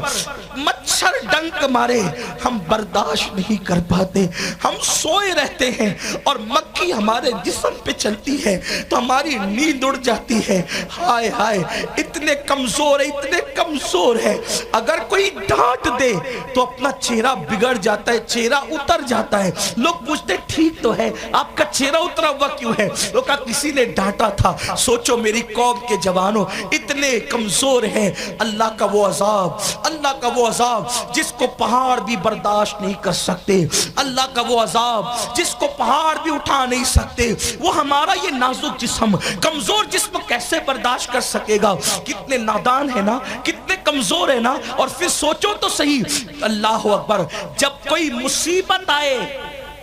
مچھر ڈنک مارے ہم برداشت نہیں کر پاتے، ہم سوئے رہتے ہیں اور مکھی ہمارے جسم پہ چلتی ہے تو ہماری نیند اڑ جاتی ہے۔ ہائے ہائے، اتنے کمزور ہے، اتنے کمزور ہے، اگر کوئی ڈانٹ دے تو اپنا چہرہ بگڑ جاتا ہے، چہرہ اتر جاتا ہے۔ لوگ پوچھتے ٹھیک تو ہے، آپ کا چہرہ اترا ہوا کیوں ہے؟ لوگ کہا کسی نے ڈانٹا تھا۔ سوچو میری قوم کے جوانوں، اتنے کمزور ہیں۔ اللہ کا وہ عذاب، اللہ کا وہ عذاب جس کو پہاڑ بھی برداشت نہیں کر سکتے، اللہ کا وہ عذاب جس کو پہاڑ بھی اٹھا نہیں سکتے، وہ ہمارا یہ نازک جسم، کمزور جسم کیسے برداشت کر سکے گا؟ کتنے نادان ہے نا، کتنے کمزور ہے نا۔ اور پھر سوچو تو صحیح، اللہ اکبر، جب کوئی مصیبت آئے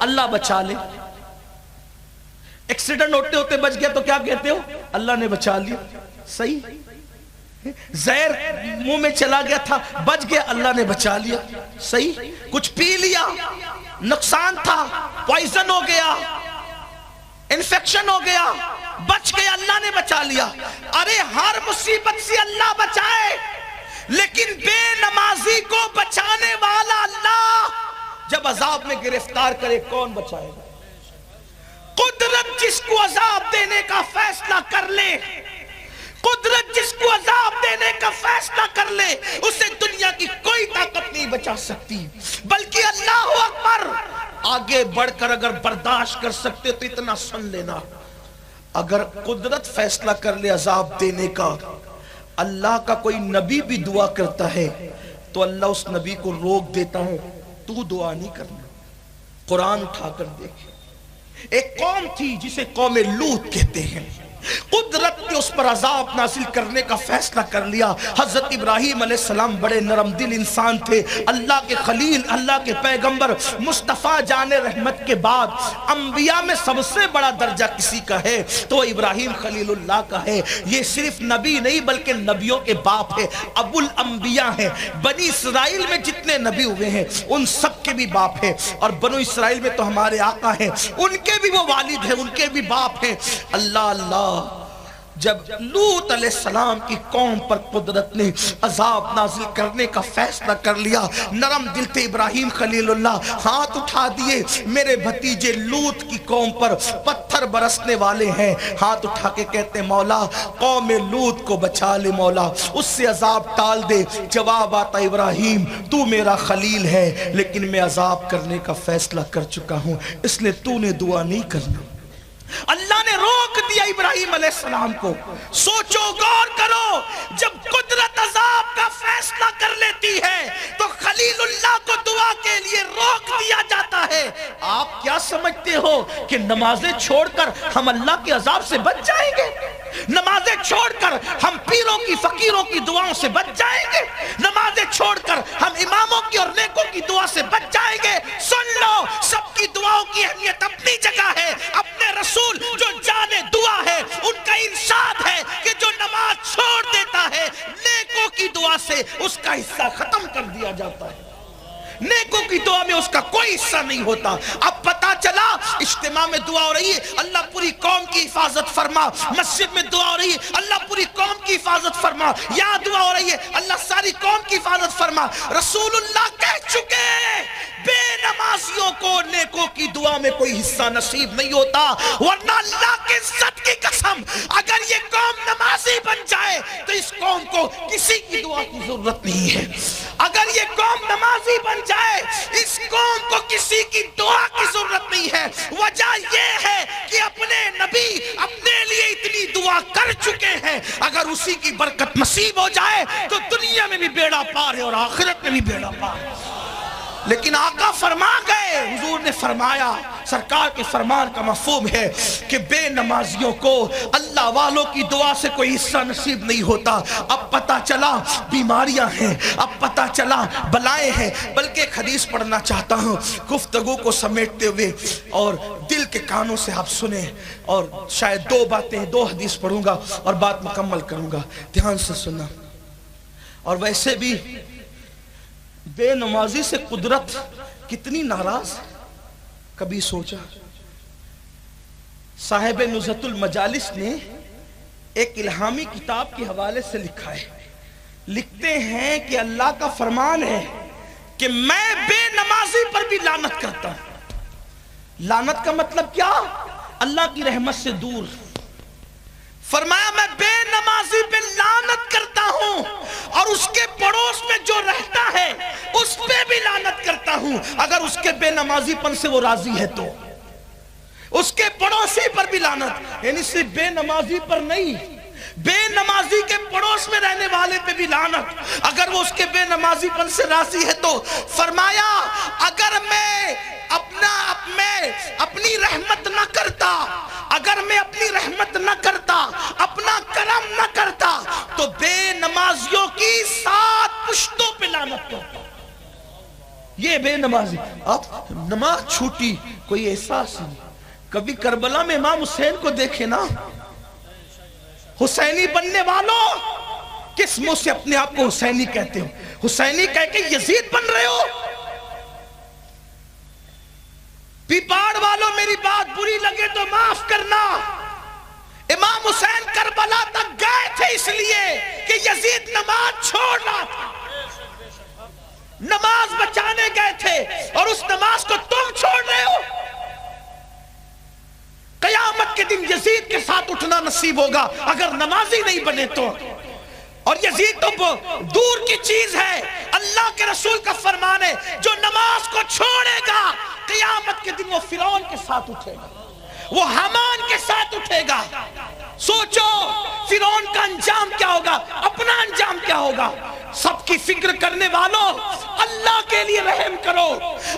اللہ بچا لے، ایکسیڈنٹ ہوتے ہوتے بچ گیا تو کیا کہتے ہو؟ اللہ نے بچا لیا۔ صحیح، زہر منہ میں چلا گیا تھا، بچ گیا، اللہ نے بچا لیا. صحیح، کچھ پی لیا، نقصان تھا، پوائزن ہو گیا، انفیکشن ہو گیا، بچ گیا، اللہ نے بچا لیا. ارے ہر مصیبت سے اللہ بچائے، لیکن بے نمازی کو بچانے والا اللہ جب عذاب میں گرفتار کرے کون بچائے گا؟ قدرت جس کو عذاب دینے کا فیصلہ کر لے، قدرت جس کو عذاب دینے کا فیصلہ کر لے، اسے دنیا کی کوئی طاقت نہیں بچا سکتی. بلکہ اللہ اکبر، آگے بڑھ کر اگر برداشت کر سکتے تو اتنا سن لینا، اگر قدرت فیصلہ کر لے عذاب دینے کا، اللہ کا کوئی نبی بھی دعا کرتا ہے تو اللہ اس نبی کو روک دیتا ہے، تو دعا نہیں کرنا. قرآن اٹھا کر دیکھیں، ایک قوم تھی جسے قوم لوط کہتے ہیں، قدرت نے اس پر عذاب نازل کرنے کا فیصلہ کر لیا. حضرت ابراہیم علیہ السلام بڑے نرم دل انسان تھے، اللہ کے خلیل، اللہ کے پیغمبر، مصطفیٰ جان رحمت کے بعد انبیاء میں سب سے بڑا درجہ کسی کا ہے تو ابراہیم خلیل اللہ کا ہے. یہ صرف نبی نہیں بلکہ نبیوں کے باپ ہے، ابو الانبیاء ہیں. بنی اسرائیل میں جتنے نبی ہوئے ہیں ان سب کے بھی باپ ہیں، اور بنو اسرائیل میں تو ہمارے آقا ہیں، ان کے بھی وہ والد ہیں، ان کے بھی باپ ہیں. اللہ اللہ، جب لوط علیہ السلام کی قوم پر قدرت نے عذاب نازل کرنے کا فیصلہ کر لیا، نرم دل تھے ابراہیم خلیل اللہ، ہاتھ اٹھا دیے، میرے بھتیجے لوط کی قوم پر پتھر برسنے والے ہیں. ہاتھ اٹھا کے کہتے مولا قوم لوط کو بچا لے، مولا اس سے عذاب ٹال دے. جواب آتا ابراہیم تو میرا خلیل ہے لیکن میں عذاب کرنے کا فیصلہ کر چکا ہوں، اس لیے تو نے دعا نہیں کرنا. اللہ نے روک دیا ابراہیم علیہ السلام کو. سوچو، غور کرو، جب قدرت عذاب کا فیصلہ کر لیتی ہے تو خلیل اللہ کو دعا کے لیے روک دیا جاتا ہے. آپ کیا سمجھتے ہو کہ نمازیں چھوڑ کر ہم اللہ کے عذاب سے بچ جائیں گے؟ نمازیں چھوڑ کر ہم پیروں کی فقیروں کی دعاؤں سے بچ جائیں گے؟ نمازیں چھوڑ کر ہم اماموں کی اور نیکوں کی دعا سے بچ جائیں گے؟ سن لو، سب کی دعاؤں کی اہمیت اپنی جگہ ہے. اپنے رسول جو جانے دعا ہے ان کا ارشاد ہے کہ جو نماز چھوڑ دیتا ہے نیکوں کی دعا سے اس کا حصہ ختم کر دیا جاتا ہے، نیکوں کی دعا میں اس کا کوئی حصہ نہیں ہوتا. اب پتا چلا اجتماع میں دعا ہو رہی ہے، اللہ پوری قوم کی حفاظت فرما. مسجد میں دعا ہو رہی ہے، اللہ پوری قوم کی حفاظت فرما. یہاں دعا ہو رہی ہے، اللہ ساری قوم کی حفاظت فرما. رسول اللہ کہہ چکے بے نمازیوں کو نیکوں کی دعا میں کوئی حصہ نصیب نہیں ہوتا، ورنہ اللہ کے عزت کی قسم اگر یہ قوم نمازی بن جائے تو اس قوم کو کسی کی دعا کی ضرورت نہیں ہے. اگر یہ قوم نمازی بن جائے اس قوم کو کسی کی دعا کی ضرورت نہیں ہے. وجہ یہ ہے کہ اپنے نبی اپنے لیے اتنی دعا کر چکے ہیں، اگر اسی کی برکت نصیب ہو جائے تو دنیا میں بھی بیڑا پار ہے اور آخرت میں بھی بیڑا پار ہے. لیکن آقا فرما گئے، حضور نے فرمایا، سرکار کے فرمان کا مفہوم ہے کہ بے نمازیوں کو اللہ والوں کی دعا سے کوئی حصہ نصیب نہیں ہوتا. اب پتا چلا بیماریاں ہیں، اب پتا چلا بلائیں ہیں. بلکہ ایک حدیث پڑھنا چاہتا ہوں گفتگو کو سمیٹتے ہوئے، اور دل کے کانوں سے آپ سنیں، اور شاید دو حدیث پڑھوں گا اور بات مکمل کروں گا، دھیان سے سننا. اور ویسے بھی بے نمازی سے قدرت کتنی ناراض ہے، کبھی سوچا؟ صاحب نزہت المجالس نے ایک الہامی کتاب کے حوالے سے لکھا ہے، لکھتے ہیں کہ اللہ کا فرمان ہے کہ میں بے نمازی پر بھی لعنت کرتا ہوں. لعنت کا مطلب کیا؟ اللہ کی رحمت سے دور. فرمایا میں بے نمازی پہ لعنت کرتا ہوں اور اس کے پڑوس میں جو رہتا ہے اس پہ بھی لعنت کرتا ہوں. اگر اس کے بے نمازی پن سے وہ راضی ہے تو اس کے پڑوسی پر بھی لعنت، یعنی صرف بے نمازی پر نہیں، بے نمازی کے پڑوس میں رہنے والے پہ بھی لعنت اگر وہ اس کے بے نمازی پن سے راضی ہے تو. فرمایا اگر میں اپنی رحمت نہ کرتا، اگر میں اپنی رحمت نہ کرتا، اپنا کرم نہ کرتا تو بے نمازیوں کی 7 پشتوں پہ لعنت کرتا. یہ بے نمازی. اب نماز چھوٹی کوئی احساس نہیں. کبھی کربلا میں امام حسین کو دیکھے نا، حسینی بننے والوں کس منہ سے اپنے آپ کو حسینی کہتے ہو؟ حسینی کہہ کے یزید بن رہے ہو؟ پیپاڑ والوں میری بات بری لگے تو معاف کرنا، امام حسین کربلا تک گئے تھے اس لیے کہ یزید نماز چھوڑ رہا تھا، نماز بچانے گئے تھے، اور اس نماز کو تم چھوڑ رہے ہو۔ قیامت کے دن یزید کے ساتھ اٹھنا نصیب ہوگا اگر نمازی نہیں بنے تو، اور یزید تو دور کی چیز ہے، اللہ کے رسول کا فرمان ہے جو نماز کو چھوڑے گا قیامت کے دن وہ فرعون کے ساتھ اٹھے گا، وہ حامان کے ساتھ اٹھے گا۔ سوچو فرعون کا انجام کیا ہوگا، اپنا انجام کیا ہوگا۔ سب کی فکر کرنے والوں اللہ کے لیے رحم کرو،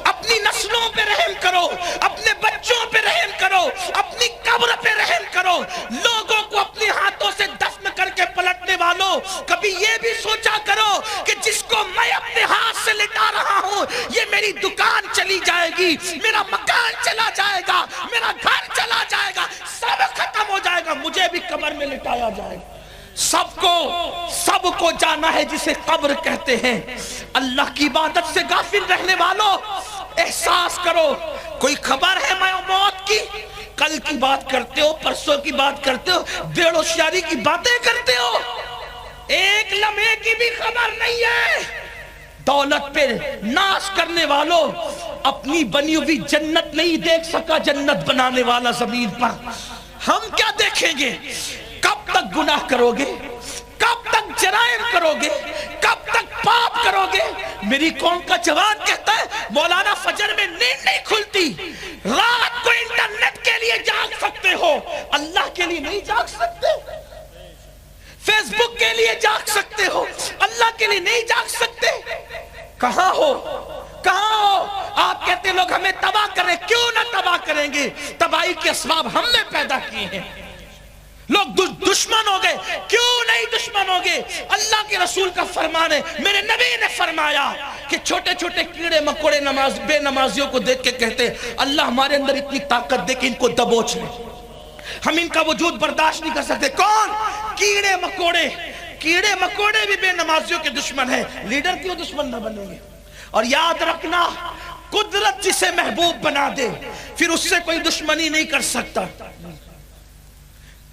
اپنی نسلوں پہ رحم کرو، اپنے بچوں پہ رحم کرو، اپنی قبر پہ رحم کرو۔ لوگوں کو اپنے ہاتھوں سے دفن کر کے پلٹنے والوں کبھی یہ بھی سوچا کرو کہ جس کو میں اپنے ہاتھ سے لٹا رہا ہوں یہ میری دکان چلی جائے گی، میرا مکان چلا جائے گا، میرا گھر چلا جائے گا، سب ختم ہو جائے گا، مجھے بھی قبر میں لٹایا جائے گا۔ سب کو جانا ہے جسے قبر کہتے ہیں۔ اللہ کی عبادت سے غافل رہنے والوں احساس کرو، کوئی خبر ہے میں موت کی؟ کل کی بات کرتے ہو، پرسوں کی بات کرتے ہو، بے ہوشیاری کی باتیں کرتے ہو، ایک لمحے کی بھی خبر نہیں ہے۔ دولت پہ ناش کرنے والوں اپنی بنی ہوئی جنت نہیں دیکھ سکا جنت بنانے والا زمین پر، ہم کیا دیکھیں گے؟ کب تک گناہ کرو گے؟ کب تک جرائم کرو گے؟ کب تک پاپ کرو گے؟ میری قوم کا جوان کہتا ہے مولانا فجر میں نیند نہیں کھلتی، رات کو انٹرنیٹ کے لیے جاگ سکتے ہو، اللہ کے لیے نہیں جاگ سکتے؟ فیس بک کے لیے جاگ سکتے ہو، اللہ کے لیے نہیں جاگ سکتے؟ کہاں ہو؟ کہاں ہو؟ آپ کہتے لوگ ہمیں تباہ کریں، کیوں نہ تباہ کریں گے؟ تباہی کے اسباب ہم نے پیدا کیے ہیں۔ لوگ دشمن ہو گئے، کیوں نہیں دشمن ہو گئے؟ اللہ کے رسول کا فرمان ہے، میرے نبی نے فرمایا کہ چھوٹے چھوٹے کیڑے مکوڑے بے نمازیوں کو دیکھ کے کہتے اللہ ہمارے اندر اتنی طاقت دے کہ ان کو دبوچ لیں، ہم ان کا وجود برداشت نہیں کر سکتے۔ کون؟ کیڑے مکوڑے۔ کیڑے مکوڑے بھی بے نمازیوں کے دشمن ہیں، لیڈر کیوں دشمن نہ بنیں گے؟ اور یاد رکھنا قدرت جسے محبوب بنا دے پھر اس سے کوئی دشمنی نہیں کر سکتا۔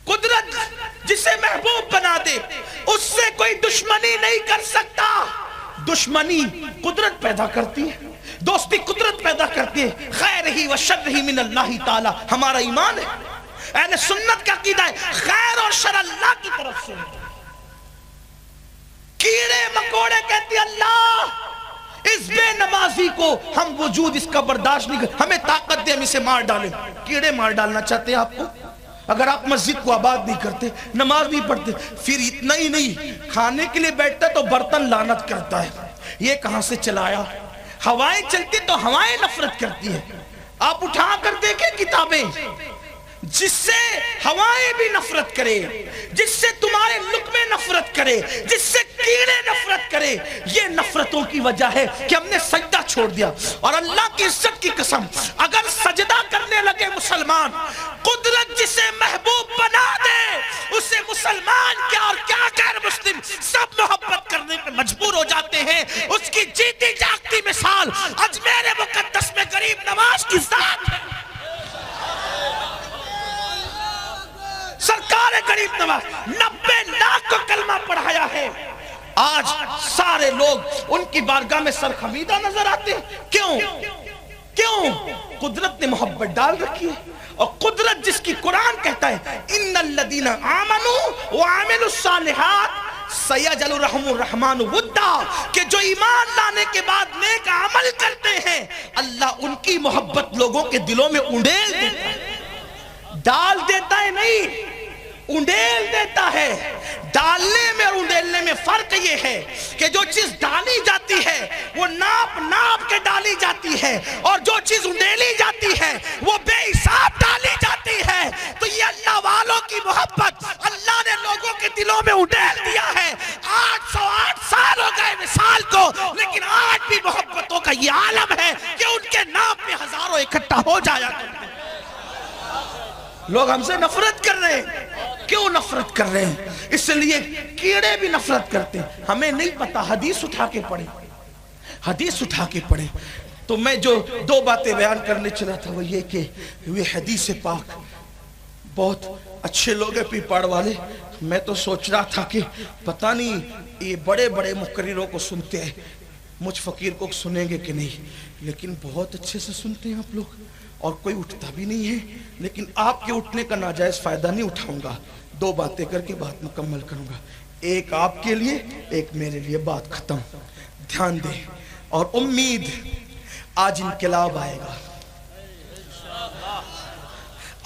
قدرت جسے محبوب بنا دے اس سے کوئی دشمنی نہیں کر سکتا۔ دشمنی قدرت پیدا کرتی ہے، دوستی قدرت پیدا کرتی ہے۔ خیر ہی و شر ہی من اللہ تعالی، ہمارا ایمان ہے، اہل سنت کا عقیدہ ہے، خیر اور شر اللہ کی طرف سے۔ کیڑے مکوڑے کہتے اللہ اس بے نمازی کو ہم وجود اس کا برداشت نہیں کرتے، ہمیں طاقت دے ہم اسے مار ڈالیں۔ کیڑے مار ڈالنا چاہتے ہیں آپ کو؟ اگر آپ مسجد کو آباد نہیں کرتے، نماز نہیں پڑھتے، پھر اتنا ہی نہیں، کھانے کے لیے بیٹھتا تو برتن لعنت کرتا ہے، یہ کہاں سے چلایا؟ ہوائیں چلتی تو ہوائیں نفرت کرتی ہے۔ آپ اٹھا کر دیکھیں کتابیں، جس سے ہوائیں بھی نفرت کرے، جس سے تمہارے لقمے نفرت کرے، جس سے کیڑے نفرت کرے، یہ نفرتوں کی وجہ ہے کہ ہم نے سجدہ چھوڑ دیا۔ اور اللہ کی عزت کی قسم اگر سجدہ کرنے لگے مسلمان، قدرت جسے محبوب بنا دے اسے مسلمان کیا اور کیا غیر مسلم سب محبت کرنے پہ مجبور ہو جاتے ہیں۔ اس کی جیتی جاگتی مثال اجمیر مقدس میں غریب نواز کی ذات ہے۔ سرکار غریب نواز 90 لاکھ کو کلمہ پڑھایا ہے، آج سارے لوگ ان کی بارگاہ میں سرخمیدہ نظر آتے ہیں۔ کیوں؟ قدرت نے محبت ڈال رکھی ہے، اور قدرت جس کی قرآن کہتا ہے ان الذین آمنوا وعملوا الصالحات سیجعل لهم الرحمن ودا، کہ جو ایمان لانے کے بعد نیک عمل کرتے ہیں اللہ ان کی محبت لوگوں کے دلوں میں انڈیل دیتا ہے۔ ڈال دیتا ہے نہیں، انڈیل دیتا ہے۔ ڈالنے میں اور انڈیلنے میں فرق یہ ہے کہ جو چیز ڈالی جاتی ہے وہ ناپ کے ڈالی جاتی ہے، اور جو چیز انڈیلی جاتی ہے وہ بے حساب ڈالی جاتی ہے۔ تو یہ اللہ والوں کی محبت اللہ نے لوگوں کے دلوں میں انڈیل دیا ہے۔ 808 سال ہو گئے مثال کو، لیکن آج بھی محبتوں کا یہ عالم ہے کہ ان کے نام میں ہزاروں اکٹھا ہو جایا کرتے ہیں۔ لوگ ہم سے نفرت کر رہے ہیں، کیوں نفرت کر رہے ہیں؟ اس لیے کیڑے بھی نفرت کرتے ہیں، ہمیں نہیں پتا، حدیث اٹھا کے پڑھیں، حدیث اٹھا کے پڑھیں۔ تو میں جو دو باتیں بیان کرنے چلا تھا وہ یہ کہ یہ حدیث پاک بہت اچھے لوگ ہیں پیپاڑ والے، میں تو سوچ رہا تھا کہ پتہ نہیں یہ بڑے بڑے مقرروں کو سنتے ہیں، مجھ فقیر کو سنیں گے کہ نہیں، لیکن بہت اچھے سے سنتے ہیں آپ لوگ، اور کوئی اٹھتا بھی نہیں ہے، لیکن آپ کے اٹھنے کا ناجائز فائدہ نہیں اٹھاؤں گا، دو باتیں کر کے بات مکمل کروں گا، ایک آپ کے لیے ایک میرے لیے، بات ختم۔ دھیان دیں، اور امید آج انقلاب آئے گا،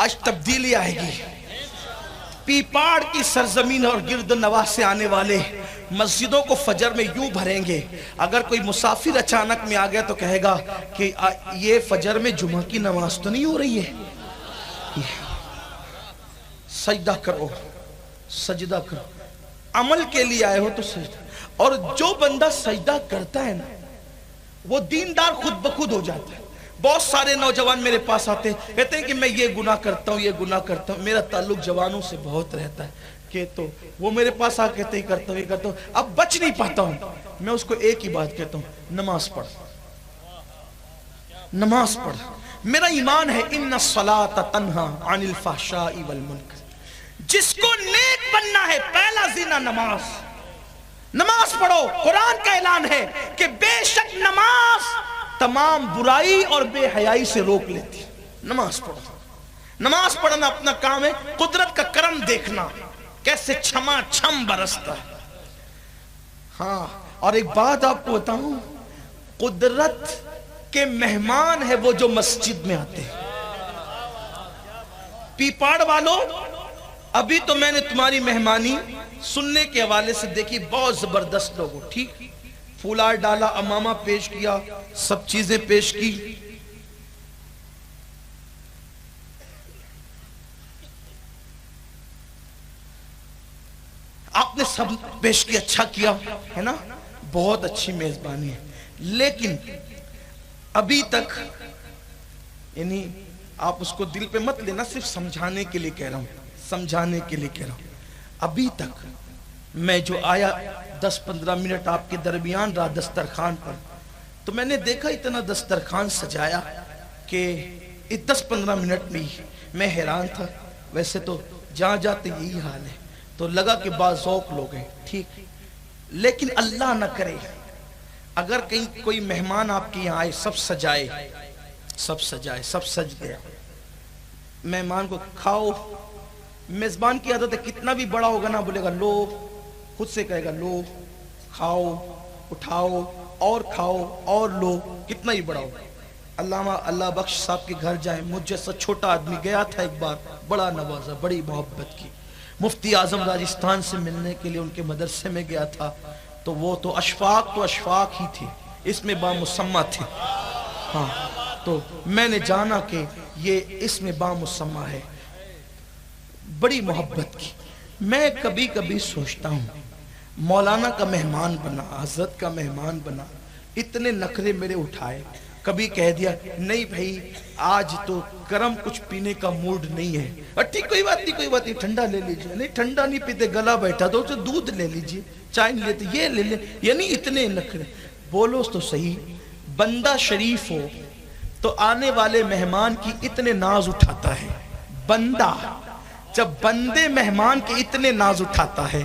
آج تبدیلی آئے گی۔ پیپاڑ کی سرزمین اور گرد و نواح سے آنے والے مسجدوں کو فجر میں یوں بھریں گے، اگر کوئی مسافر اچانک میں آ گیا تو کہے گا کہ یہ فجر میں جمعہ کی نماز تو نہیں ہو رہی ہے، سجدہ کرو، سجدہ کرو، عمل کے لیے آئے ہو تو سجدہ۔ اور جو بندہ سجدہ کرتا ہے نا وہ دیندار خود بخود ہو جاتا ہے۔ بہت سارے نوجوان میرے پاس آتے ہیں، کہتے ہیں کہ میں یہ گناہ کرتا ہوں، یہ گناہ کرتا ہوں، میرا تعلق جوانوں سے بہت رہتا ہے کہ تو وہ میرے پاس آ کہتے ہی کرتا ہوں، یہ کرتا ہوں، اب بچ نہیں پاتا ہوں۔ میں اس کو ایک ہی بات کہتا ہوں، نماز پڑھ، نماز پڑھ۔ میرا ایمان ہے ان الصلاۃ تنہا عن الفحشاء والمنکر، جس کو نیک بننا ہے پہلا زینہ نماز، نماز پڑھو۔ قرآن کا اعلان ہے کہ بے شک نماز تمام برائی اور بے حیائی سے روک لیتی ہے۔ نماز پڑھو، نماز پڑھنا اپنا کام ہے، قدرت کا کرم دیکھنا کیسے چھما چھم برستا ہے۔ ہاں، اور ایک بات آپ کو بتاؤں، قدرت کے مہمان ہے وہ جو مسجد میں آتے ہیں۔ پیپاڑ والوں، ابھی تو میں نے تمہاری مہمانی سننے کے حوالے سے دیکھی، بہت زبردست لوگوں، ٹھیک، پھولار ڈالا، امامہ پیش کیا، سب چیزیں پیش کی، آپ نے سب پیش کی، اچھا کیا ہے نا، بہت اچھی میزبانی ہے، لیکن ابھی تک، یعنی آپ اس کو دل پہ مت لینا، صرف سمجھانے کے لیے کہہ رہا ہوں، سمجھانے کے لیے کہہ رہا ہوں، ابھی تک میں جو آیا 10-15 منٹ آپ کے درمیان رہا دسترخوان پر، تو میں نے دیکھا اتنا دسترخوان سجایا کہ 10-15 منٹ میں میں حیران تھا۔ ویسے تو جہاں جاتے یہی حال ہے، تو لگا کہ بعض ذوق لوگ ہیں، ٹھیک، لیکن اللہ نہ کرے اگر کہیں کوئی مہمان آپ کے یہاں آئے، سب سجائے، سب سجائے، سب سج گیا، مہمان کو کھاؤ، میزبان کی عادت ہے کتنا بھی بڑا ہوگا نا بولے گا لو، خود سے کہے گا لو، کھاؤ، اٹھاؤ، اور کھاؤ، اور لو، کتنا ہی بڑا ہوگا۔ علامہ اللہ بخش صاحب کے گھر جائیں، مجھ جیسا چھوٹا آدمی گیا تھا ایک بار، بڑا نوازا، بڑی محبت کی، مفتی اعظم راجستھان سے ملنے کے لیے ان کے مدرسے میں گیا تھا، تو وہ تو اشفاق ہی تھے، اس میں بامسمہ تھے، ہاں، تو میں نے جانا کہ یہ اس میں بامسمہ ہے، بڑی محبت کی۔ میں کبھی کبھی سوچتا ہوں مولانا کا مہمان بنا، حضرت کا مہمان بنا، اتنے نخرے میرے اٹھائے، کبھی کہہ دیا نہیں بھائی آج تو گرم کچھ پینے کا موڈ نہیں ہے، ٹھیک، کوئی بات نہیں، کوئی بات نہیں، ٹھنڈا لے لیجئے، نہیں ٹھنڈا نہیں پیتے، گلا بیٹھا تو اسے دودھ لے لیجئے، چائے نہیں لیتے، یہ لے لیں، یعنی اتنے نخرے۔ بولو تو صحیح، بندہ شریف ہو تو آنے والے مہمان کی اتنے ناز اٹھاتا ہے، بندہ جب بندے مہمان کے اتنے ناز اٹھاتا ہے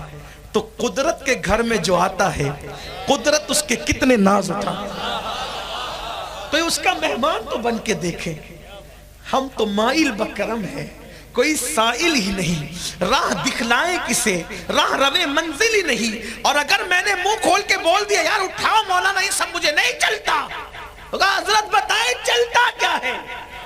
تو قدرت کے گھر میں جو آتا ہے قدرت اس کے کتنے ناز اٹھاتا ہے۔ کوئی اس کا مہمان تو بن کے دیکھے، ہم تو مائل بکرم ہے، کوئی سائل ہی نہیں، راہ دکھلائیں کسے، راہ روے منزل ہی نہیں، اور اگر میں نے منہ کھول کے بول دیا یار اٹھاؤ مولانا یہ سب مجھے نہیں چلتا، حضرت بتائیں چلتا کیا ہے؟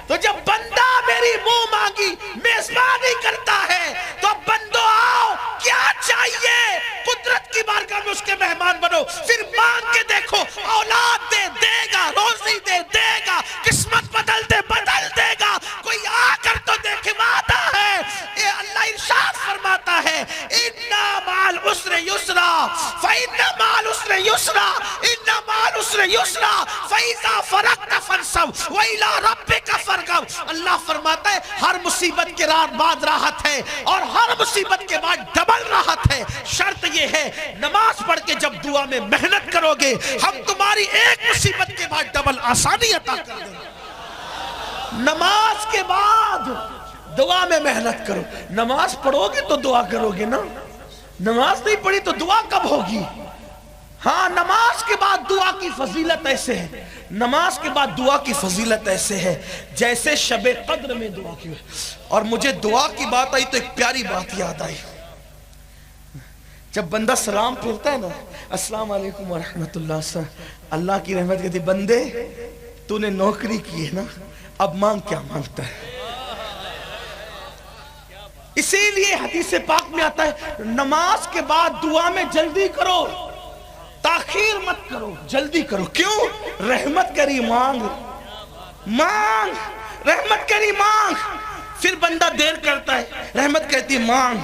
تو جب بندہ میری منہ مانگی میزبانی کرتا ہے تو بندو آؤ، کیا چاہیے؟ قدرت کی بارگاہ میں اس کے مہمان بنو، پھر مانگ کے دیکھو، اولاد دے گا، روزی دے گا، قسمت بدل دے گا، کوئی آ کر تو دیکھے، وعدہ ہے، یہ اللہ ارشاد فرماتا ہے اِنَّا مَعَ الْعُسْرِ يُسْرًا فَإِنَّ مَعَ الْعُسْرِ يُسْرًا إِنَّ مَعَ الْعُسْرِ يُسْرًا فَإِذَا فَرَغْتَ فَانصَبْ۔ فانصب وَإِلَىٰ رَبِّكَ فَارْغَب۔ اللہ فرماتا ہے ہر مصیبت کے بعد راحت ہے اور ہر مصیبت کے بعد ڈبل راحت ہے۔ شرط یہ ہے نماز پڑھ کے جب دعا میں محنت کرو گے ہم تمہاری ایک مصیبت کے بعد ڈبل آسانی عطا کر دیں گے۔ نماز کے بعد دعا میں محنت کرو۔ نماز پڑھو گے تو دعا کرو گے نا، نماز نہیں پڑھی تو دعا کب ہوگی؟ ہاں نماز کے بعد دعا کی فضیلت ایسے ہے، نماز کے بعد دعا کی فضیلت ایسے ہے جیسے شب قدر میں دعا کی۔ اور مجھے دعا کی بات آئی تو ایک پیاری بات یاد آئی۔ جب بندہ سلام پھیرتا ہے نا، السلام علیکم ورحمت اللہ سے، اللہ کی رحمت کہتی بندے تو نے نوکری کی ہے نا، اب مانگ کیا مانگتا ہے۔ اسی لیے حدیث پاک میں آتا ہے نماز کے بعد دعا میں جلدی کرو، تاخیر مت کرو، جلدی کرو۔ کیوں؟ رحمت کری مانگ، رحمت کری مانگ۔ پھر بندہ دیر کرتا ہے، رحمت کہتی مانگ۔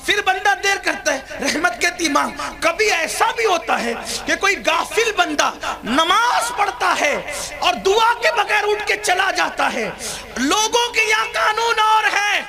پھر بندہ دیر کرتا ہے، رحمت کہتی مانگ۔ کبھی ایسا بھی ہوتا ہے کہ کوئی غافل بندہ نماز پڑھتا ہے اور دعا کے بغیر اٹھ کے چلا جاتا ہے۔ لوگوں کے یہاں قانون اور ہے،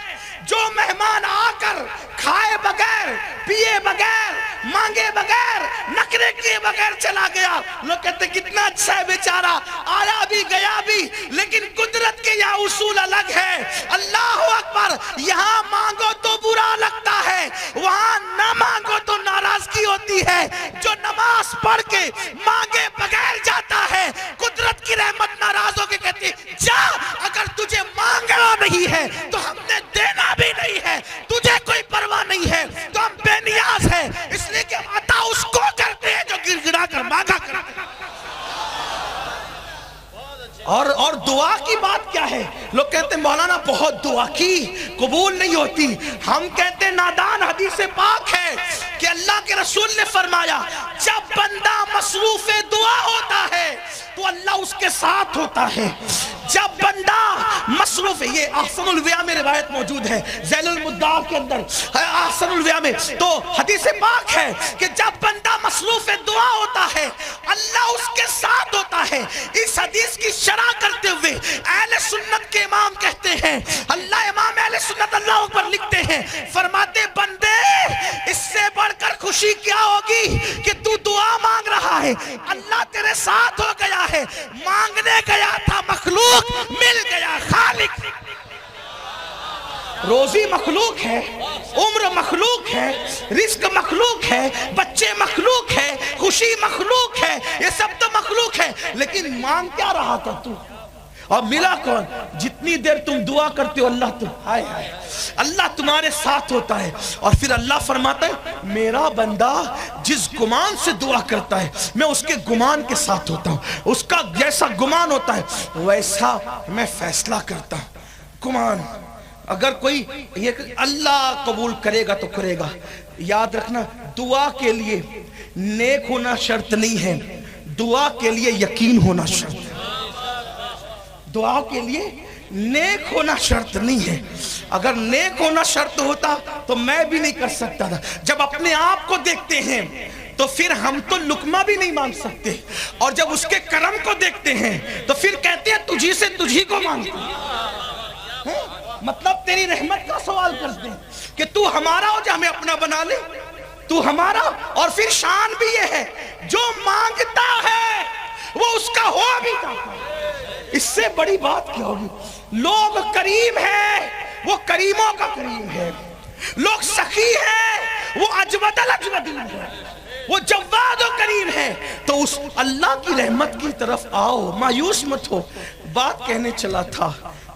جو مہمان آ کر کھائے بغیر، پیے بغیر، مانگے بغیر، نخرے کیے بغیر چلا گیا، لوگ کہتے کتنا اچھا ہے بیچارہ، آیا بھی گیا بھی۔ لیکن قدرت کے یہاں اصول الگ ہے۔ اللہ اکبر، یہاں مانگو تو برا لگتا ہے، وہاں نہ مانگو تو ناراضگی ہوتی ہے۔ جو نماز پڑھ کے مانگے بغیر جاتا ہے، قدرت کی رحمت ناراض ہو کے کہتی ہے جا، اگر تجھے مانگنا نہیں ہے تو ہم نے دینا بھی نہیں ہے، تجھے کوئی پرواہ نہیں ہے تو ہم بے نیاز ہیں، اس لیے کہ عطا اس کو کرتے ہیں جو گر گڑا کر مانگا کرتے ہیں۔ اور دعا کی بات کیا ہے؟ لوگ کہتے ہیں مولانا بہت دعا کی قبول نہیں ہوتی۔ ہم کہتے ہیں نادان، حدیث پاک ہے کہ اللہ کے رسول نے فرمایا جب بندہ مصروف دعا ہوتا ہے تو اللہ اس کے ساتھ ہوتا ہے۔ جب بندہ مصروف ہے، یہ احسن الویہ میں روایت موجود ہے، ذیل المدعا کے اندر احسن الویہ میں، تو حدیث پاک ہے کہ جب بندہ مصروف دعا ہوتا ہے اللہ اس کے ساتھ ہوتا ہے۔ اس حدیث کی شرح کرتے ہوئے اہل سنت کے امام کہتے ہیں، اللہ امام اہل سنت اللہ اکبر لکھتے ہیں، فرماتے بندے اس سے بڑھ کر خوشی کیا ہوگی کہ تو دعا مانگ رہا ہے، اللہ تیرے ساتھ ہو گیا ہے، مانگنے گیا تھا مخلوق مل گیا خالق۔ روزی مخلوق ہے، عمر مخلوق ہے، رزق مخلوق ہے، بچے مخلوق ہے، خوشی مخلوق ہے، یہ سب تو مخلوق ہے، لیکن مانگ کیا رہا تھا تو؟ اور ملا کون؟ جتنی دیر تم دعا کرتے ہو اللہ تمہارے ساتھ ہوتا ہے۔ اور پھر اللہ فرماتا ہے میرا بندہ جس گمان سے دعا کرتا ہے میں اس کے گمان کے ساتھ ہوتا ہوں، اس کا جیسا گمان ہوتا ہے ویسا میں فیصلہ کرتا ہوں۔ گمان اگر کوئی اللہ قبول کرے گا تو کرے گا۔ یاد رکھنا دعا کے لیے نیک ہونا شرط نہیں ہے، دعا کے لیے یقین ہونا شرط ہے۔ دعا کے لیے نیک ہونا شرط نہیں ہے، اگر نیک ہونا شرط ہوتا تو میں بھی نہیں کر سکتا تھا۔ جب اپنے آپ کو دیکھتے ہیں تو پھر ہم تو لقمہ بھی نہیں مانگ سکتے، اور جب اس کے کرم کو دیکھتے ہیں تو پھر کہتے ہیں تجھی سے تجھی کو مانگتے ہیں۔ مطلب تیری رحمت کا سوال کرتے ہیں کہ تو ہمارا ہو جا ہمیں اپنا بنا لے، تو ہمارا۔ اور پھر شان بھی یہ ہے جو مانگتا ہے وہ اس کا ہو بھی جاتا ہے۔ اس سے بڑی بات کیا ہوگی؟ لوگ کریم ہیں وہ کریموں کا کریم ہے، لوگ سخی ہیں وہ اجود الاجودین ہے، وہ جواد و کریم ہے۔ تو اس اللہ کی رحمت کی طرف آؤ، مایوس مت ہو۔ بات کہنے چلا تھا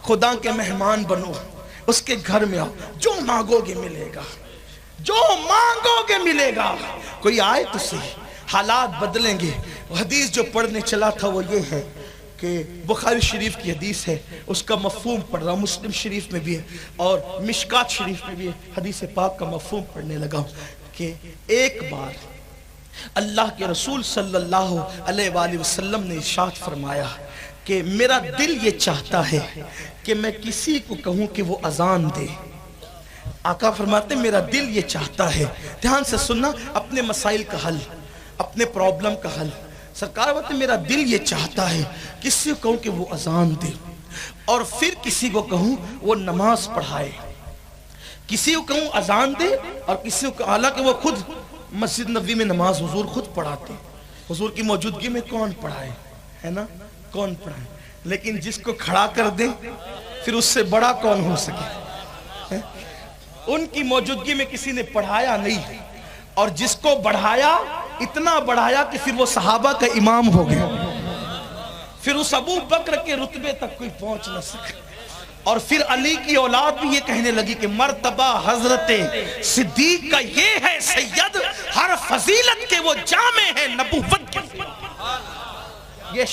خدا کے مہمان بنو، اس کے گھر میں آؤ، جو مانگو گے ملے گا، جو مانگو گے ملے گا۔ کوئی آئے تو صحیح، حالات بدلیں گے۔ حدیث جو پڑھنے چلا تھا وہ یہ ہے کہ بخاری شریف کی حدیث ہے، اس کا مفہوم پڑھ رہا ہوں، مسلم شریف میں بھی ہے اور مشکات شریف میں بھی ہے۔ حدیث پاک کا مفہوم پڑھنے لگا ہوں کہ ایک بار اللہ کے رسول صلی اللہ علیہ وآلہ وسلم نے ارشاد فرمایا کہ میرا دل یہ چاہتا ہے کہ میں کسی کو کہوں کہ وہ اذان دے۔ آقا فرماتے میرا دل یہ چاہتا ہے، دھیان سے سننا، اپنے مسائل کا حل، اپنے پرابلم کا حل، سرکار بات میرا دل یہ چاہتا ہے کسی کو کہوں کہ وہ اذان دے اور پھر کسی کو کہوں وہ نماز پڑھائے، کسی کو کہوں اذان دے اور کسی کو، حالانکہ وہ خود مسجد نبوی میں نماز حضور خود پڑھاتے، حضور کی موجودگی میں کون پڑھائے، ہے نا، کون پڑھائے، لیکن جس کو کھڑا کر دیں پھر اس سے بڑا کون ہو سکے؟ ان کی موجودگی میں کسی نے پڑھایا نہیں، اور جس کو بڑھایا اتنا بڑھایا کہ پھر وہ صحابہ کا امام ہو گیا، پھر اس ابو بکر کے رتبے تک کوئی پہنچ نہ سکے، اور پھر علی کی اولاد بھی یہ کہنے لگی کہ مرتبہ حضرت صدیق کا یہ ہے سید، ہر فضیلت کے وہ جامع ہے نبوت کے، یہ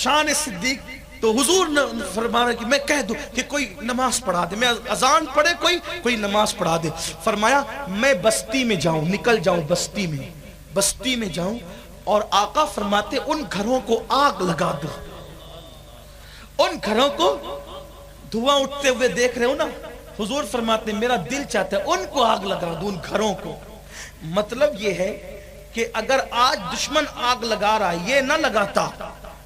شان صدیق۔ تو حضور نے فرمایا کہ میں کہہ دوں کہ کوئی نماز پڑھا دے، میں اذان پڑھے کوئی نماز پڑھا دے۔ فرمایا میں بستی میں جاؤں، نکل جاؤں بستی میں جاؤں، اور آقا فرماتے ان گھروں کو آگ لگا دو، ان گھروں کو دھواں اٹھتے ہوئے دیکھ رہے ہو نا، حضور فرماتے میرا دل چاہتا ہے ان کو آگ لگا دو، ان گھروں کو۔ مطلب یہ ہے کہ اگر آج دشمن آگ لگا رہا ہے، یہ نہ لگاتا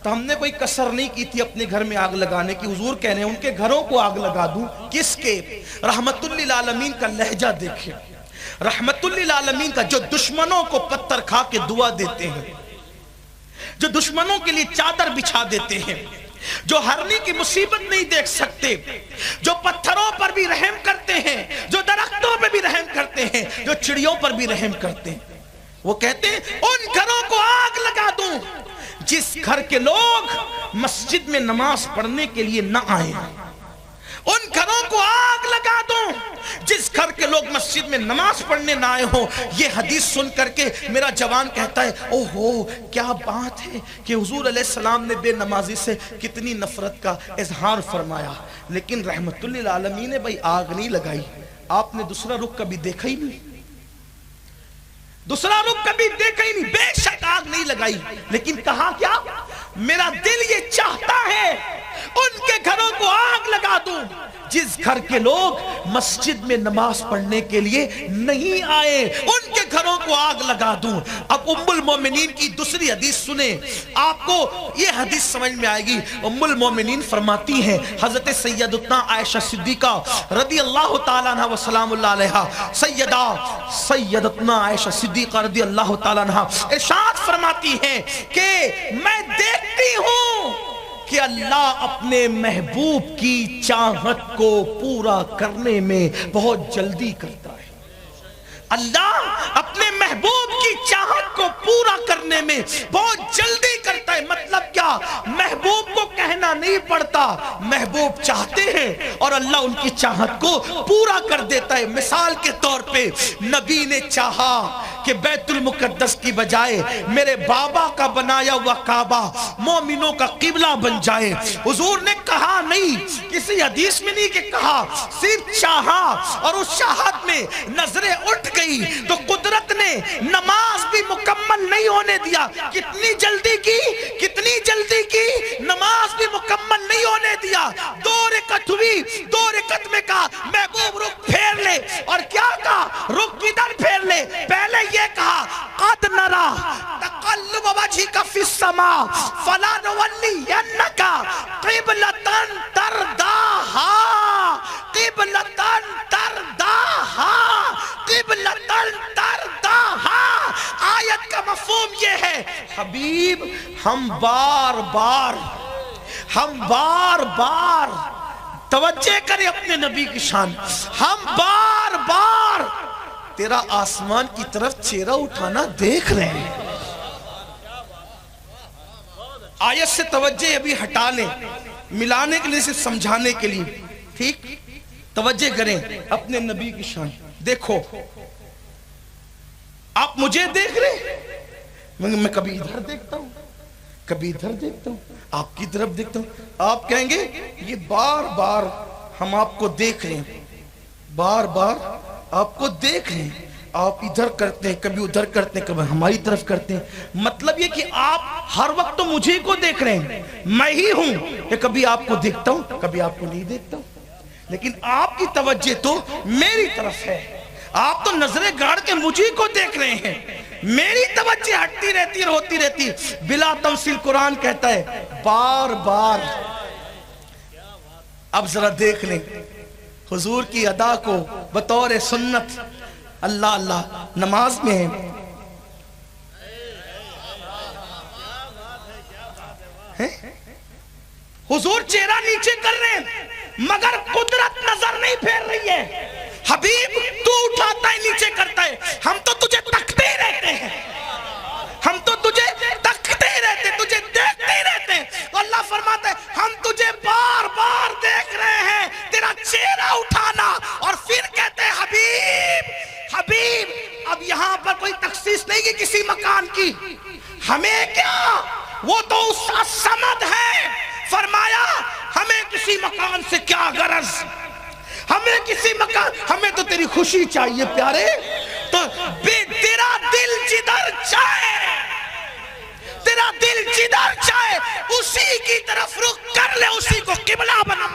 تو ہم نے کوئی کسر نہیں کی تھی اپنے گھر میں آگ لگانے کی۔ حضور کہہ رہے ہیں ان کے گھروں کو آگ لگا دوں، کس کے؟ رحمت للعالمین کا لہجہ دیکھیں، رحمت للعالمین کا، جو دشمنوں کو پتھر کھا کے دعا دیتے ہیں، جو دشمنوں کے لیے چادر بچھا دیتے ہیں، جو ہرنی کی مصیبت نہیں دیکھ سکتے، جو پتھروں پر بھی رحم کرتے ہیں، جو درختوں پہ بھی رحم کرتے ہیں، جو چڑیوں پر بھی رحم کرتے ہیں، وہ کہتے ہیں ان گھروں کو آگ لگا دوں جس گھر کے لوگ مسجد میں نماز پڑھنے کے لیے نہ آئیں، ان گھروں کو آگ لگا دوں جس گھر کے لوگ مسجد میں نماز پڑھنے نہ آئے ہوں۔ یہ حدیث سن کر کے میرا جوان کہتا ہے اوہو کیا بات ہے کہ حضور علیہ السلام نے بے نمازی سے کتنی نفرت کا اظہار فرمایا، لیکن رحمت للعالمین نے بھائی آگ نہیں لگائی۔ آپ نے دوسرا رخ کبھی دیکھا ہی نہیں، دوسرا رخ کبھی دیکھا ہی نہیں، بے شک آگ نہیں لگائی، لیکن کہا کیا؟ میرا دل یہ چاہتا ہے ان کے گھروں کو آگ لگا دوں جس گھر کے لوگ مسجد میں نماز پڑھنے کے لیے نہیں آئے، ان کے گھروں کو آگ لگا دوں۔ اب ام المومنین کی دوسری حدیث سنیں، آپ کو یہ حدیث سمجھ میں آئے گی۔ ام المومنین فرماتی ہیں، حضرت سیدتنا عائشہ صدیقہ رضی اللہ تعالیٰ عنہ و سلام اللہ علیہا، سیدتنا عائشہ صدیقہ رضی اللہ تعالیٰ عنہ ارشاد فرماتی ہیں کہ میں دیکھتی ہوں کہ اللہ اپنے محبوب کی چاہت کو پورا کرنے میں بہت جلدی کرتا ہے، اللہ اپنے محبوب کی چاہت کو پورا کرنے میں بہت جلدی کرتا ہے۔ مطلب کیا؟ محبوب کو کہنا نہیں پڑتا، محبوب چاہتے ہیں اور اللہ ان کی چاہت کو پورا کر دیتا ہے۔ مثال کے طور پہ نبی نے چاہا کہ بیت المقدس کی بجائے میرے بابا کا بنایا ہوا کعبہ مومنوں کا قبلہ بن جائے، حضور نے کہا نہیں، کسی حدیث میں نہیں کہ کہا، صرف چاہا، اور اس چاہت میں نظریں اٹھ گئی تو قدرت نے نماز بھی مکمل نہیں ہونے دیا۔ کتنی جلدی کی نماز بھی مکمل نہیں ہونے دیا۔ 2 رکعت ہوئی، 2 رکعت میں کہا محبوب رخ پھیر لے، اور کیا کہا؟ رخ کدھر پھیر لے؟ پہلے یہ کہا قد نرا تقلب وجهك في السماء فلنولينك قبلة ترضاها قبلة ترضاها۔ آیت کا مفہوم یہ ہے حبیب ہم بار بار توجہ کریں اپنے نبی کی شان، ہم بار بار تیرا آسمان کی طرف چہرہ اٹھانا دیکھ رہے ہیں۔ آیت سے توجہ ابھی ہٹا لیں، ملانے کے لیے، صرف سمجھانے کے لیے، ٹھیک؟ توجہ کریں اپنے نبی کی شان۔ دیکھو آپ مجھے دیکھ رہے ہیں، میں کبھی ادھر دیکھتا ہوں، کبھی ادھر دیکھتا ہوں، آپ کی طرف دیکھتا ہوں۔ آپ کہیں گے یہ بار بار ہم آپ کو دیکھ رہے ہیں، بار بار آپ کو دیکھ رہے ہیں، آپ ادھر کرتے ہیں، کبھی ادھر کرتے ہیں، کبھی ہماری طرف کرتے ہیں۔ مطلب یہ کہ آپ ہر وقت تو مجھے کو دیکھ رہے ہیں، میں ہی ہوں کہ کبھی آپ کو دیکھتا ہوں، کبھی آپ کو نہیں دیکھتا ہوں، لیکن آپ کی توجہ تو میری طرف ہے، آپ تو نظریں گاڑ کے مجھے کو دیکھ رہے ہیں۔ میری توجہ ہٹتی رہتی اور ہوتی رہتی. بلا تمثیل قرآن کہتا ہے بار بار. اب ذرا دیکھ لیں حضور کی ادا کو بطور سنت. اللہ اللہ نماز میں ہے حضور چہرہ نیچے کر رہے ہیں مگر قدرت نظر نہیں پھیر رہی ہے. حبیب تو اٹھاتا ہے نیچے کرتا ہے, ہم تو تجھے تکتے ہی رہتے ہیں, ہم تو تجھے تکتے ہی رہتے ہیں, تجھے دیکھتے ہی رہتے ہیں. اللہ فرماتا ہے ہم تجھے بار بار دیکھ رہے ہیں, تیرا چہرہ اٹھانا اور پھر کہتے ہیں حبیب حبیب. اب یہاں پر کوئی تخصیص نہیں ہے کسی مکان کی, ہمیں کیا, وہ تو اس کا سمد ہے. فرمایا ہمیں کسی مکان سے کیا غرض, ہمیں کسی مکان, ہمیں تو تیری خوشی چاہیے پیارے. تو تیرا دل جدھر چاہے, تیرا دل جدھر چاہے اسی کی طرف رخ کر لے, اسی کو قبلہ بنا,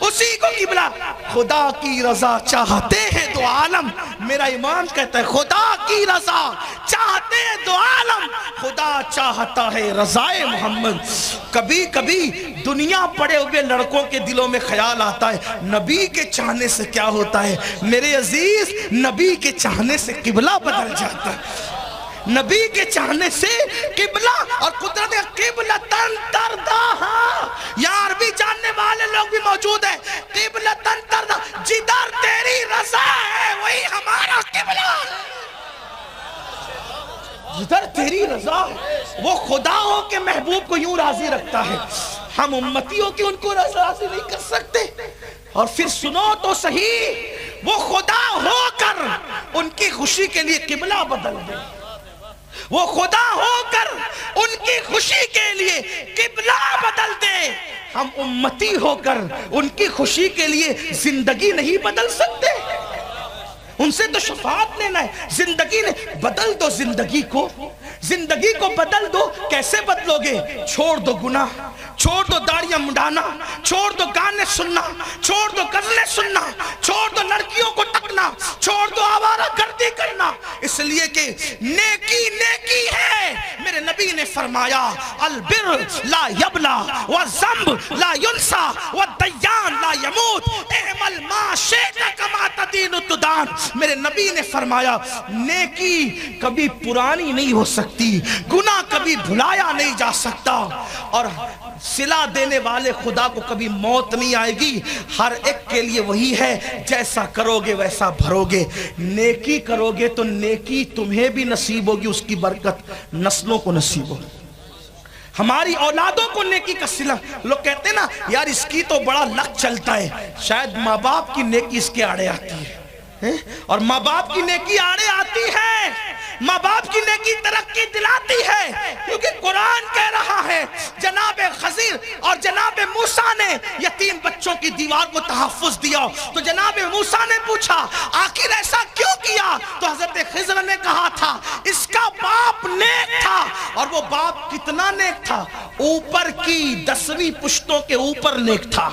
اسی کو قبلہ. خدا کی رضا چاہتے ہیں دو عالم, میرا ایمان کہتا ہے خدا کی رضا چاہتے ہیں دو عالم, خدا چاہتا ہے رضائے محمد. کبھی کبھی دنیا پڑے ہوئے لڑکوں کے دلوں میں خیال آتا ہے نبی کے چاہنے سے کیا ہوتا ہے. میرے عزیز نبی کے چاہنے سے قبلہ بدل جاتا ہے, نبی کے چاہنے سے قبلہ. اور قدرت قبلتن ترداہا, یہاں عربی جاننے والے لوگ بھی موجود ہیں. قبلتن ترداہا, جدھر تیری رضا ہے وہی ہمارا قبلہ, جدھر تیری رضا ہے. وہ خدا ہو کے محبوب کو یوں راضی رکھتا ہے, ہم امتی ہو کے ان کو راضی نہیں کر سکتے. اور پھر سنو تو صحیح, وہ خدا ہو کر ان کی خوشی کے لیے قبلہ بدل دے, وہ خدا ہو کر ان کی خوشی کے لیے قبلہ بدل دے. ہم امتی ہو کر ان کی خوشی کے لیے زندگی نہیں بدل سکتے, ان سے تو شفاعت لینا ہے. زندگی نے بدل دو, زندگی کو بدل دو. کیسے بدلو گے؟ چھوڑ دو گناہ, چھوڑ دو داڑیاں مڈانا, چھوڑ دو گانے سننا, چھوڑ دو غزلیں سننا, چھوڑ دو لڑکیوں کو تکنا, چھوڑ دو آوارہ گردی کرنا. اس لیے کہ نیکی نیکی ہے. میرے نبی نے فرمایا البر لا یبلا والذنب لا ینسا والدیان لا یموت, اعمل ما شئت کما تدین تدان. میرے نبی نے فرمایا نیکی کبھی پرانی نہیں ہو سکتی, گناہ کبھی بھلایا نہیں جا سکتا, اور صلہ دینے والے خدا کو کبھی موت نہیں آئے گی. ہر ایک کے لیے وہی ہے, جیسا کرو گے ویسا بھرو گے. نیکی کرو گے تو نیکی تمہیں بھی نصیب ہوگی, اس کی برکت نسلوں کو نصیب ہوگی, ہماری اولادوں کو نیکی کا صلہ. لوگ کہتے ہیں نا یار اس کی تو بڑا لک چلتا ہے, شاید ماں باپ کی نیکی اس کے آڑے آتی ہے, اور ماں باپ کی نیکی آڑے آتی ہے, ماں باپ کی نیکی ترقی دلاتی ہے. کیونکہ قرآن کہہ رہا ہے جناب خضر اور جناب موسیٰ نے یتیم بچوں کی دیوار کو تحفظ دیا, تو جناب موسیٰ نے پوچھا آخر ایسا کیوں کیا, تو حضرت خضر نے کہا تھا اس کا باپ نیک تھا. اور وہ باپ کتنا نیک تھا, اوپر کی 10ویں پشتوں کے اوپر نیک تھا.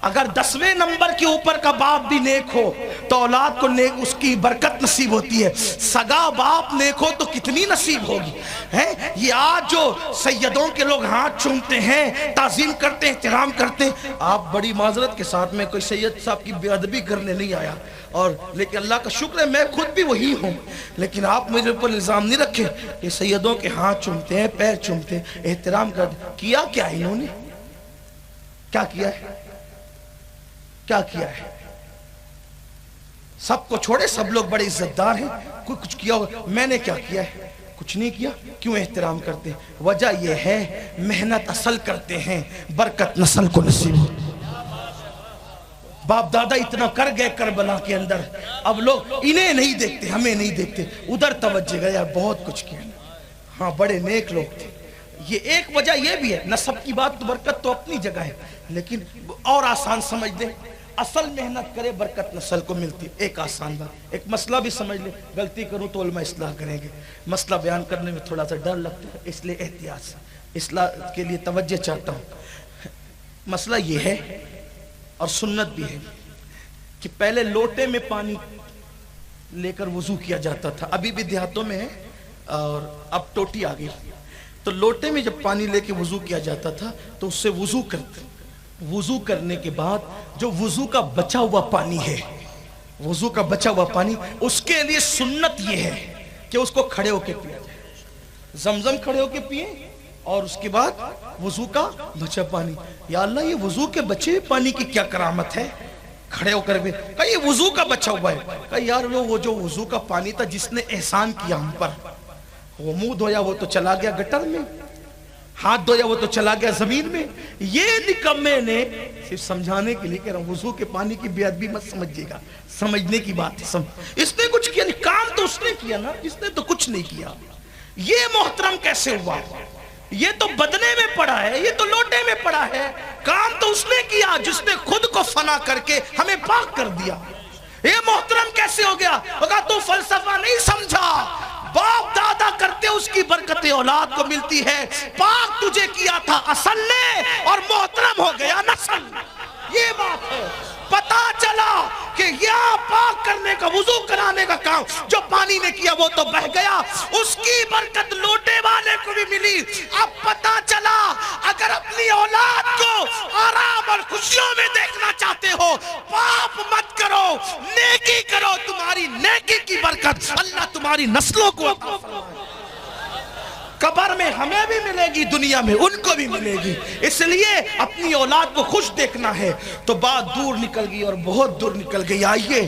اگر 10ویں نمبر کے اوپر کا باپ بھی نیک ہو تو اولاد کو نیک اس کی برکت نصیب ہوتی ہے. سگا باپ نیک ہو تو کتنی نصیب ہوگی. یہ آج جو سیدوں کے لوگ ہاتھ چومتے ہیں, تعظیم کرتے ہیں, احترام کرتے ہیں, آپ بڑی معذرت کے ساتھ میں کوئی سید صاحب کی بے ادبی کرنے نہیں آیا, اور لیکن اللہ کا شکر ہے میں خود بھی وہی ہوں, لیکن آپ مجھے اوپر الزام نہیں رکھیں کہ سیدوں کے ہاتھ چومتے ہیں, پیر چومتے ہیں, احترام کرتے ہیں. کیا کیا انہوں نے, کیا کیا ہے, کیا کیا ہے؟ سب کو چھوڑے, سب لوگ بڑے عزت دار ہیں, کوئی کچھ کیا ہو, میں نے کیا کیا ہے, کچھ نہیں کیا. کیوں احترام کرتے ہیں؟ وجہ یہ ہے محنت اصل کرتے ہیں, برکت نسل کو نصیب ہو. باپ دادا اتنا کر گئے کربلا کے اندر, اب لوگ انہیں نہیں دیکھتے, ہمیں نہیں دیکھتے, ادھر توجہ گئے, یار بہت کچھ کیا, ہاں بڑے نیک لوگ تھے. یہ ایک وجہ یہ بھی ہے, نسب کی بات تو برکت تو اپنی جگہ ہے, لیکن اور آسان سمجھ لیں, اصل محنت کرے برکت نسل کو ملتی. ایک آسان بات, ایک مسئلہ بھی سمجھ لیں, غلطی کروں تو علماء اصلاح کریں گے, مسئلہ بیان کرنے میں تھوڑا سا ڈر لگتا ہے, اس لیے احتیاط سے اصلاح کے لیے توجہ چاہتا ہوں. مسئلہ یہ ہے اور سنت بھی ہے کہ پہلے لوٹے میں پانی لے کر وضو کیا جاتا تھا. ابھی بھی دیہاتوں میں ہے اور اب ٹوٹی آ گئی. تو لوٹے میں جب پانی لے کے وضو کیا جاتا تھا تو اس سے وضو کرنے کے بعد جو وضو کا بچا ہوا پانی ہے، وضو کا بچا ہوا پانی، اس کے لیے سنت یہ ہے کہ اس کو کھڑے ہو کے پیا جائے. زمزم کھڑے ہو کے پیئے اور اس کے بعد وضو کا بچا پانی. یا اللہ یہ وضو کے بچے پانی کی کیا کرامت ہے، کھڑے ہو کر بھی. کہا یہ وضو کا بچا ہوا ہے. کہا یار وہ جو وضو کا پانی تھا جس نے احسان کیا ہم پر، وہ منہ دھویا وہ تو چلا گیا گٹر میں، ہاتھ دھویا وہ تو چلا گیا زمین میں. یہ نکمے نے صرف سمجھانے کے لیے کہہ رہا ہوں وضو کے پانی کی بے ادبی مت سمجھیے گا، سمجھنے کی بات ہے. اس نے کچھ کیا نہیں، کام تو اس نے کیا نا، اس نے تو کچھ نہیں کیا. یہ محترم کیسے ہوا؟ یہ تو بدنے میں پڑا ہے، یہ تو لوٹے میں پڑا ہے. کام تو اس نے کیا جس نے خود کو فنا کر کے ہمیں پاک کر دیا. یہ محترم کیسے ہو گیا؟ کہا تو فلسفہ نہیں سمجھا، باپ دادا کرتے اس کی برکت اولاد کو ملتی ہے. پاک تجھے کیا تھا اصل نے اور محترم ہو گیا نسل. یہ بات ہے. پتا چلا کہ یہ پاک کرنے کا، وضو کرانے کا کام جو پانی نے کیا وہ تو بہ گیا، اس کی برکت لوٹے والے کو بھی ملی. اب پتا چلا اگر اپنی اولاد کو آرام اور خوشیوں میں دیکھنا چاہتے ہو، پاپ مت کرو، نیکی کرو. تمہاری نیکی کی برکت اللہ تمہاری نسلوں کو عطا فرمائے. قبر میں ہمیں بھی ملے گی، دنیا میں ان کو بھی ملے گی. اس لیے اپنی اولاد کو خوش دیکھنا ہے. تو بات دور نکل گئی اور بہت دور نکل گئی. آئیے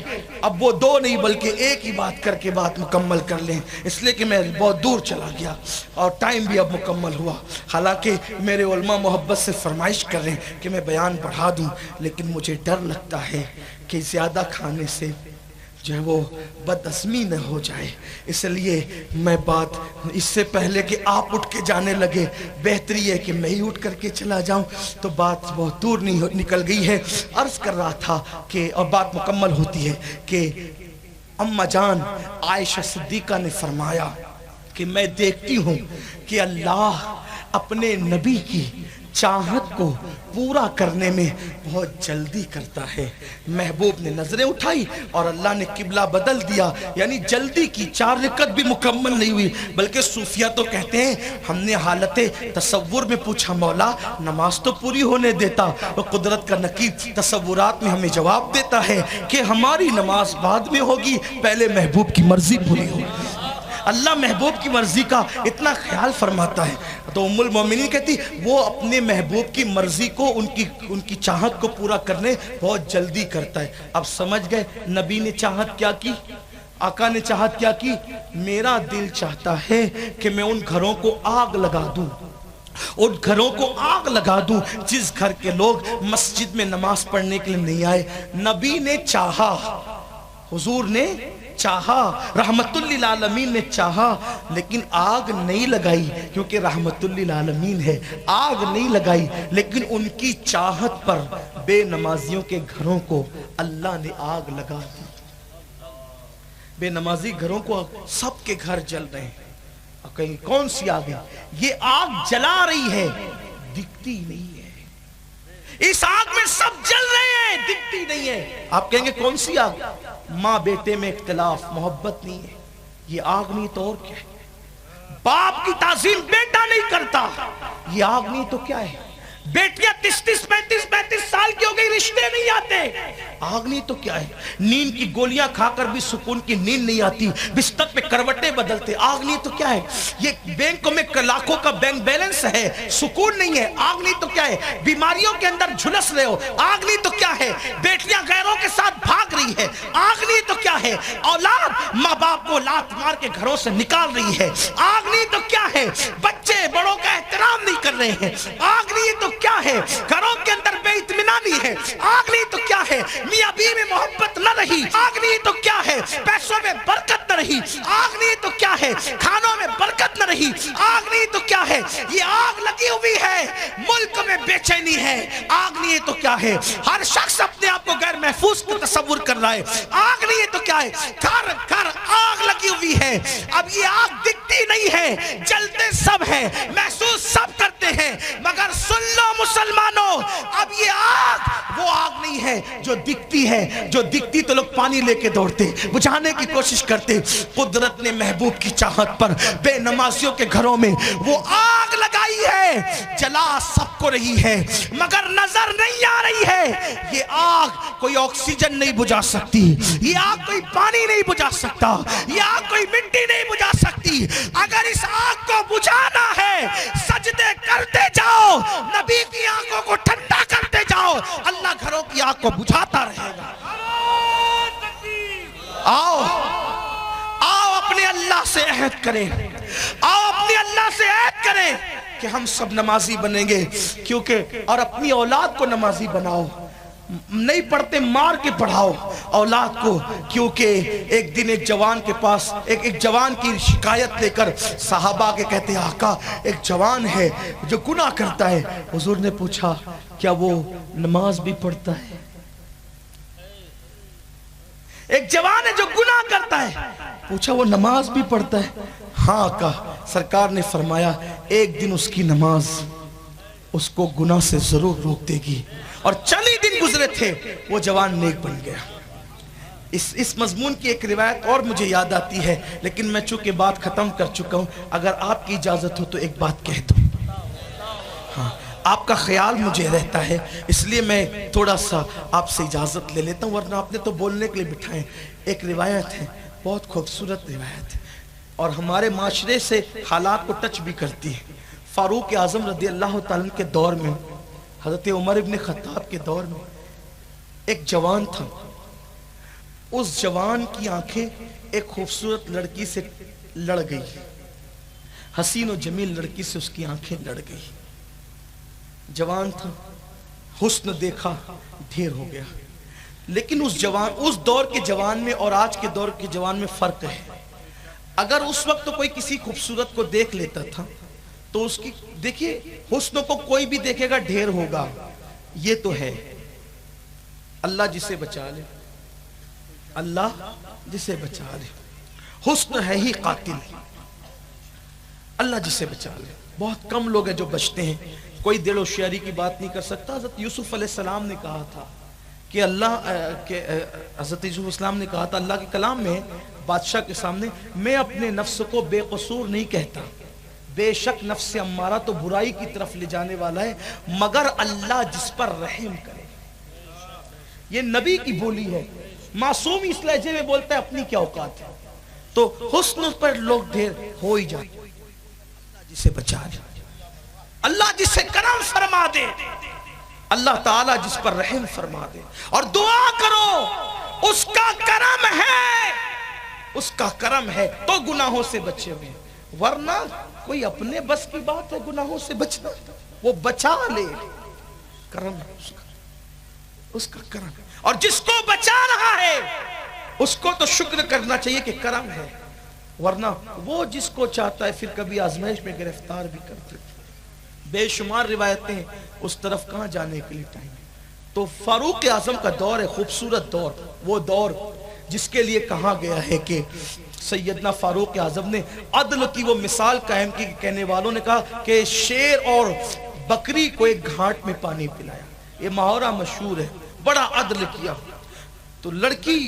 اب وہ دو نہیں بلکہ ایک ہی بات کر کے بات مکمل کر لیں، اس لیے کہ میں بہت دور چلا گیا اور ٹائم بھی اب مکمل ہوا. حالانکہ میرے علماء محبت سے فرمائش کر رہے ہیں کہ میں بیان بڑھا دوں، لیکن مجھے ڈر لگتا ہے کہ زیادہ کھانے سے جو ہے وہ بدعزمی نہ ہو جائے. اس لیے میں بات اس سے پہلے کہ آپ اٹھ کے جانے لگے، بہتری ہے کہ میں ہی اٹھ کر کے چلا جاؤں. تو بات بہت دور نکل گئی ہے. عرض کر رہا تھا کہ اور بات مکمل ہوتی ہے کہ اماں جان عائشہ صدیقہ نے فرمایا کہ میں دیکھتی ہوں کہ اللہ اپنے نبی کی چاہت کو پورا کرنے میں بہت جلدی کرتا ہے. محبوب نے نظریں اٹھائی اور اللہ نے قبلہ بدل دیا، یعنی جلدی کی. 4 رکعت بھی مکمل نہیں ہوئی، بلکہ صوفیہ تو کہتے ہیں ہم نے حالت تصور میں پوچھا مولا نماز تو پوری ہونے دیتا. اور قدرت کا نقیب تصورات میں ہمیں جواب دیتا ہے کہ ہماری نماز بعد میں ہوگی، پہلے محبوب کی مرضی پوری ہوگی. اللہ محبوب کی مرضی کا اتنا خیال فرماتا ہے. تو ام المومنین کہتی وہ اپنے محبوب کی مرضی کو، ان کی چاہت کو پورا کرنے بہت جلدی کرتا ہے. اب سمجھ گئے نبی نے چاہت کیا کی، آقا نے چاہت کیا کی؟ میرا دل چاہتا ہے کہ میں ان گھروں کو آگ لگا دوں، ان گھروں کو آگ لگا دوں جس گھر کے لوگ مسجد میں نماز پڑھنے کے لیے نہیں آئے. نبی نے چاہا، حضور نے چاہا، رحمت للعالمین نے چاہا، لیکن آگ نہیں لگائی کیونکہ رحمت للعالمین ہے. آگ نہیں لگائی، لیکن ان کی چاہت پر بے نمازیوں کے گھروں کو اللہ نے آگ لگا دی. بے نمازی گھروں کو سب کے گھر جل رہے ہیں. اور کہیں کون سی آگ ہے؟ یہ آگ جلا رہی ہے، دکھتی نہیں ہے. اس آگ میں سب جل رہے ہیں، دکھتی نہیں ہے. آپ کہیں گے کون سی آگ؟ ماں بیٹے میں اختلاف، محبت نہیں ہے. یہ آگ نہیں تو اور کیا ہے؟ باپ کی تعظیم بیٹا نہیں کرتا، یہ آگ نہیں تو کیا ہے؟ بیٹیاں 33 35 سال کی ہو گئی، رشتے نہیں آتے، آگ نہیں تو کیا ہے؟ نیند کی گولیاں کھا کر بھی سکون کی نیند نہیں آتی، بستر پہ کروٹیں بدلتے، آگ نہیں تو کیا ہے؟ یہ بینکوں میں لاکھوں کا بینک بیلنس ہے، سکون نہیں ہے، آگ نہیں تو کیا ہے؟ بیماریوں کے اندر جھلس رہے ہو، آگ نہیں تو کیا ہے؟ بیٹیاں غیروں کے ساتھ بھاگ رہی ہے، آگ نہیں تو کیا ہے؟ اولاد ماں باپ کو لات مار کے گھروں سے نکال رہی ہے، آگ نہیں تو کیا ہے؟ بچے بڑوں کا احترام نہیں کر رہے ہیں، آگ نہیں تو کیا ہے؟ گھروں کے اندر بے اطمینانی ہے، آگ نہیں تو کیا ہے؟ میاں بیوی میں محبت نہ رہی، آگ نہیں تو کیا ہے؟ پیسوں میں برکت نہ رہی، آگ نہیں تو کیا ہے؟ کھانوں میں برکت نہ رہی، آگ نہیں تو کیا ہے؟ یہ آگ لگی ہوئی ہے، ملک میں بے چینی ہے، آگ نہیں تو کیا ہے؟ ہر شخص اپنے آپ کو غیر محفوظ کو تصور کر رہا ہے، آگ نہیں تو کیا ہے؟ گھر گھر آگ لگی ہوئی ہے. اب یہ آگ دکھتی نہیں ہے، جلتے سب ہیں، محسوس سب کرتے ہیں، مگر سن لو مسلمانوں، اب یہ آگ وہ آگ نہیں ہے جو دکھتی ہے، جو دکھتی تو لوگ پانی لے کے دوڑتے، بجھانے کی کوشش کرتے۔ قدرت نے محبوب کی چاہت پر بے نمازیوں کے گھروں میں وہ آگ لگائی ہے، جلا سب کو رہی ہے مگر نظر نہیں آ رہی ہے۔ یہ آگ کوئی آکسیجن نہیں بجھا سکتی، یہ آگ کوئی پانی نہیں بجھا سکتا، یہ آگ کوئی مٹی نہیں بجھا سکتی۔ اگر اس آگ کو بجھانا ہے سجدے کرتے جاؤ، نبی کی آنکھوں کو ٹھنڈا کرتے جاؤ، اللہ گھروں کی آگ کو بجھاتا رہے گا۔ آؤ اپنے اللہ سے عہد کریں، آؤ اپنے اللہ سے عہد کریں کہ ہم سب نمازی بنیں گے، کیونکہ اور اپنی اولاد کو نمازی بناؤ، نہیں پڑھتے مار کے پڑھاؤ اولاد کو، کیونکہ ایک دن ایک جوان کے پاس ایک جوان کی شکایت لے کر صحابہ کے کہتے ہیں آقا ایک جوان ہے جو گناہ کرتا ہے۔ حضور نے پوچھا کیا وہ نماز بھی پڑھتا ہے؟ ایک جوان ہے جو گناہ کرتا ہے، پوچھا وہ نماز بھی پڑھتا ہے؟ ہاں آقا۔ سرکار نے فرمایا ایک دن اس کی نماز اس کو گناہ سے ضرور روک دے گی، اور چند ہی دن گزرے تھے وہ جوان نیک بن گیا۔ اس مضمون کی ایک روایت اور مجھے یاد آتی ہے، لیکن میں چونکہ بات ختم کر چکا ہوں، اگر آپ کی اجازت ہو تو ایک بات کہہ دوں۔ ہاں آپ کا خیال مجھے رہتا ہے، اس لیے میں تھوڑا سا آپ سے اجازت لے لیتا ہوں، ورنہ آپ نے تو بولنے کے لیے بٹھائیں۔ ایک روایت ہے، بہت خوبصورت روایت ہے، اور ہمارے معاشرے سے حالات کو ٹچ بھی کرتی ہے۔ فاروق اعظم رضی اللہ تعالیٰ کے دور میں، حضرت عمر ابن خطاب کے دور میں ایک جوان تھا۔ اس جوان کی آنکھیں ایک خوبصورت لڑکی سے لڑ گئی، حسین و جمیل لڑکی سے اس کی آنکھیں لڑ گئی۔ جوان تھا، حسن دیکھا ڈھیر ہو گیا، لیکن اس دور کے جوان میں اور آج کے دور کے جوان میں فرق ہے۔ اگر اس وقت کوئی کسی خوبصورت کو دیکھ لیتا تھا تو اس کی دیکھیے حسن کو کوئی بھی دیکھے گا ڈھیر ہوگا، یہ تو ہے۔ اللہ جسے بچا لے، اللہ جسے بچا لے، حسن ہے ہی قاتل، اللہ جسے بچا لے۔ بہت کم لوگ ہیں جو بچتے ہیں، کوئی دل و شعری کی بات نہیں کر سکتا۔ حضرت یوسف علیہ السلام نے کہا تھا کہ حضرت یوسف علیہ السلام نے کہا تھا اللہ کے کلام میں بادشاہ کے سامنے، میں اپنے نفس کو بے قصور نہیں کہتا، بے شک نفس امارہ تو برائی کی طرف لے جانے والا ہے، مگر اللہ جس پر رحم کرے۔ یہ نبی کی بولی ہے، معصوم اس لہجے میں بولتا ہے، اپنی کیا اوقات ہے۔ تو حسن پر لوگ ڈھیر ہو ہی جاتے، اللہ جسے بچا لے، اللہ جسے کرم فرما دے، اللہ تعالیٰ جس پر رحم فرما دے، اور دعا کرو اس کا کرم ہے، اس کا کرم ہے تو گناہوں سے بچے ہوئے، ورنہ کوئی اپنے بس کی بات ہے گناہوں سے بچنا، وہ بچا لے، کرم ہے اس کا کرم ہے۔ اور جس کو بچا رہا ہے اس کو تو شکر کرنا چاہیے کہ کرم ہے، ورنہ وہ جس کو چاہتا ہے پھر کبھی آزمائش میں گرفتار بھی کرتے۔ بے شمار روایتیں، اس طرف کہاں جانے کے لیے ٹائم ہے۔ تو فاروق اعظم کا دور ہے، خوبصورت دور، وہ دور جس کے لیے کہا گیا ہے کہ سیدنا فاروق اعظم نے عدل کی وہ مثال قائم کی، کہنے والوں نے کہا کہ شیر اور بکری کو ایک گھاٹ میں پانی پلایا، یہ محاورہ مشہور ہے، بڑا عدل کیا۔ تو لڑکی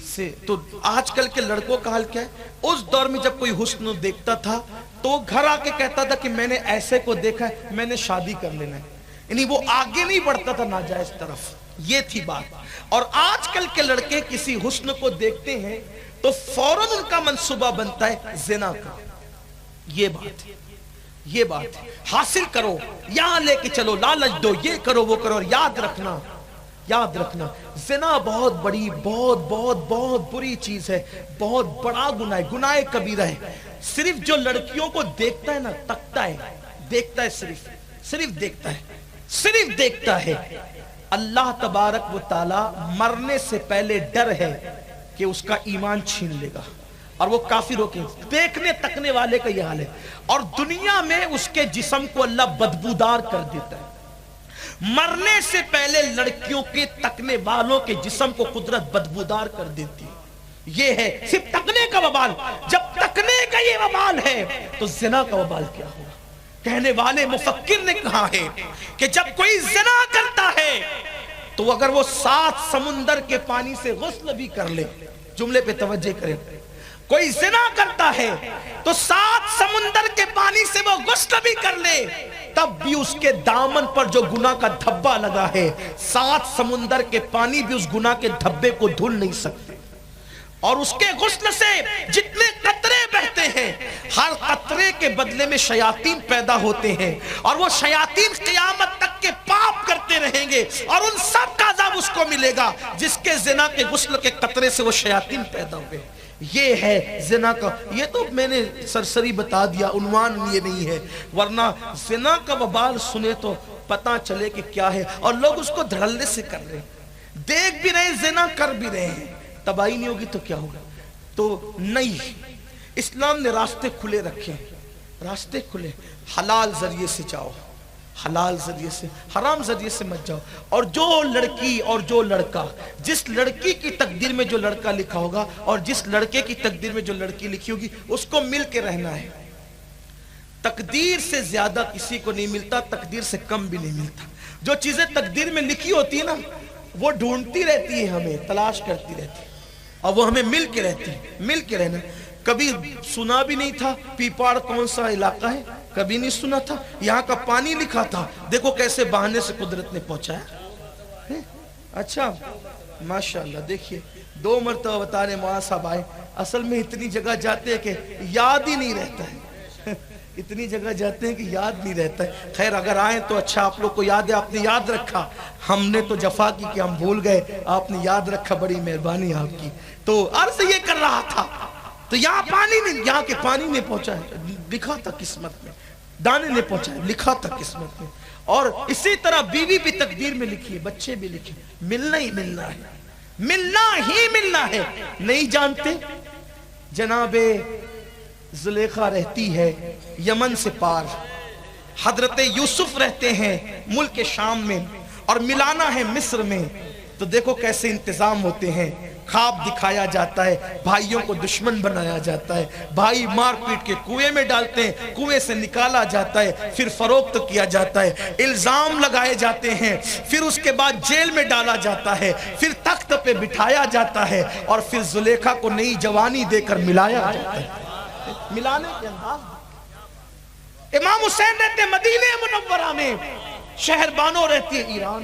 سے، تو آج کل کے لڑکوں کا حال کیا ہے؟ اس دور میں جب کوئی حسن دیکھتا تھا تو وہ گھر آ کے کہتا تھا کہ میں نے ایسے کو دیکھا ہے، میں نے شادی کر لینا ہے، یعنی وہ آگے نہیں بڑھتا تھا ناجائز طرف، یہ تھی بات۔ اور آج کل کے لڑکے کسی حسن کو دیکھتے ہیں تو فوراً ان کا منصوبہ بنتا ہے زنا کا، یہ بات ہے، یہ بات ہے، حاصل کرو، یہاں لے کے چلو، لالچ دو، یہ کرو وہ کرو، اور یاد رکھنا زنا بہت بڑی بہت بری چیز ہے، بہت بڑا گناہ ہے، گناہ کبیرہ ہے۔ صرف جو لڑکیوں کو دیکھتا ہے نا، تکتا ہے، دیکھتا ہے، صرف دیکھتا ہے، اللہ تبارک و تعالی مرنے سے پہلے ڈر ہے کہ اس کا ایمان چھین لے گا اور وہ کافر ہو کے، دیکھنے تکنے والے کا یہ حال ہے۔ اور دنیا میں اس کے جسم کو اللہ بدبودار کر دیتا ہے، مرنے سے پہلے لڑکیوں کے تکنے والوں کے جسم کو قدرت بدبودار کر دیتی ہے۔ یہ ہے صرف تکنے کا وبال۔ جب تکنے کا یہ وبال ہے تو زنا کا وبال کیا ہوگا؟ کہنے والے مفکر نے کہا ہے کہ جب کوئی زنا کرتا ہے تو اگر وہ 7 سمندر کے پانی سے غسل بھی کر لے، جملے پہ توجہ کریں، کوئی زنا کرتا ہے تو 7 سمندر کے پانی سے وہ غسل بھی کر لے، تب بھی اس کے دامن پر جو گناہ کا دھبا لگا ہے، 7 سمندر کے پانی بھی اس گناہ کے دھبے کو دھل نہیں سکتے۔ اور اس کے غسل سے جتنے قطرے بہتے ہیں، ہر قطرے کے بدلے میں شیاطین پیدا ہوتے ہیں، اور وہ شیاطین قیامت تک کے پاپ کرتے رہیں گے، اور ان سب کا عذاب اس کو ملے گا جس کے زنا کے غسل کے قطرے سے وہ شیاطین پیدا ہوئے۔ یہ ہے زنا کا، یہ تو میں نے سرسری بتا دیا، عنوان یہ نہیں ہے، ورنہ زنا کا وبال سنے تو پتہ چلے کہ کیا ہے، اور لوگ اس کو دھڑلے سے کر رہے ہیں، دیکھ بھی رہے ہیں، زنا کر بھی رہے ہیں، تباہی نہیں ہوگی تو کیا ہوگا؟ تو نہیں، اسلام نے راستے کھلے رکھے، راستے کھلے، حلال ذریعے سے جاؤ، حلال ذریعے سے، حرام ذریعے سے مت جاؤ۔ اور جو لڑکی اور جو لڑکا، جس لڑکی کی تقدیر میں جو لڑکا لکھا ہوگا اور جس لڑکے کی تقدیر میں جو لڑکی لکھی ہوگی، اس کو مل کے رہنا ہے۔ تقدیر سے زیادہ کسی کو نہیں ملتا، تقدیر سے کم بھی نہیں ملتا۔ جو چیزیں تقدیر میں لکھی ہوتی ہیں نا، وہ ڈھونڈتی رہتی ہے، ہمیں تلاش کرتی رہتی ہے، اور وہ ہمیں مل کے رہتی ہے، مل کے رہنا۔ کبھی سنا بھی نہیں تھا پیپاڑ کون سا علاقہ ہے، کبھی نہیں سنا تھا، یہاں کا پانی لکھا تھا، دیکھو کیسے بہانے سے قدرت نے پہنچایا۔ اچھا ماشاءاللہ، دیکھیے 2 مرتبہ بتا رہے مولانا صاحب آئے، اصل میں اتنی جگہ جاتے ہیں کہ یاد ہی نہیں رہتا ہے، اتنی جگہ جاتے ہیں کہ یاد نہیں رہتا ہے۔ خیر اگر آئیں تو اچھا، آپ لوگ کو یاد ہے، آپ نے یاد رکھا، ہم نے تو جفا کی کہ ہم بھول گئے، آپ نے یاد رکھا، بڑی مہربانی آپ کی۔ تو عرض یہ کر رہا تھا، تو یہاں پانی نہیں، یہاں کے پانی نے پہنچا ہے، لکھا تھا قسمت میں، دانے نے پہنچا ہے، لکھا تھا قسمت میں۔ اور اسی طرح بیوی بھی تقدیر میں لکھی ہے، بچے بھی لکھے، ملنا ہی ملنا ہے، ملنا ہی ملنا ہے۔ نہیں جانتے جناب زلیخا رہتی ہے یمن سے پار، حضرت یوسف رہتے ہیں ملک شام میں، اور ملانا ہے مصر میں، تو دیکھو کیسے انتظام ہوتے ہیں۔ خواب دکھایا جاتا ہے، بھائیوں کو دشمن بنایا جاتا ہے، بھائی مار پیٹ کے کنویں میں ڈالتے ہیں، کنویں سے نکالا جاتا ہے، پھر فروخت کیا جاتا ہے، الزام لگائے جاتے ہیں، پھر اس کے بعد جیل میں ڈالا جاتا ہے، پھر تخت پہ بٹھایا جاتا ہے، اور پھر زلیخا کو نئی جوانی دے کر ملایا جاتا ہے۔ ملانے کے انداز، امام حسین رہتے مدینہ منورہ میں، شہر بانو رہتی ہے ایران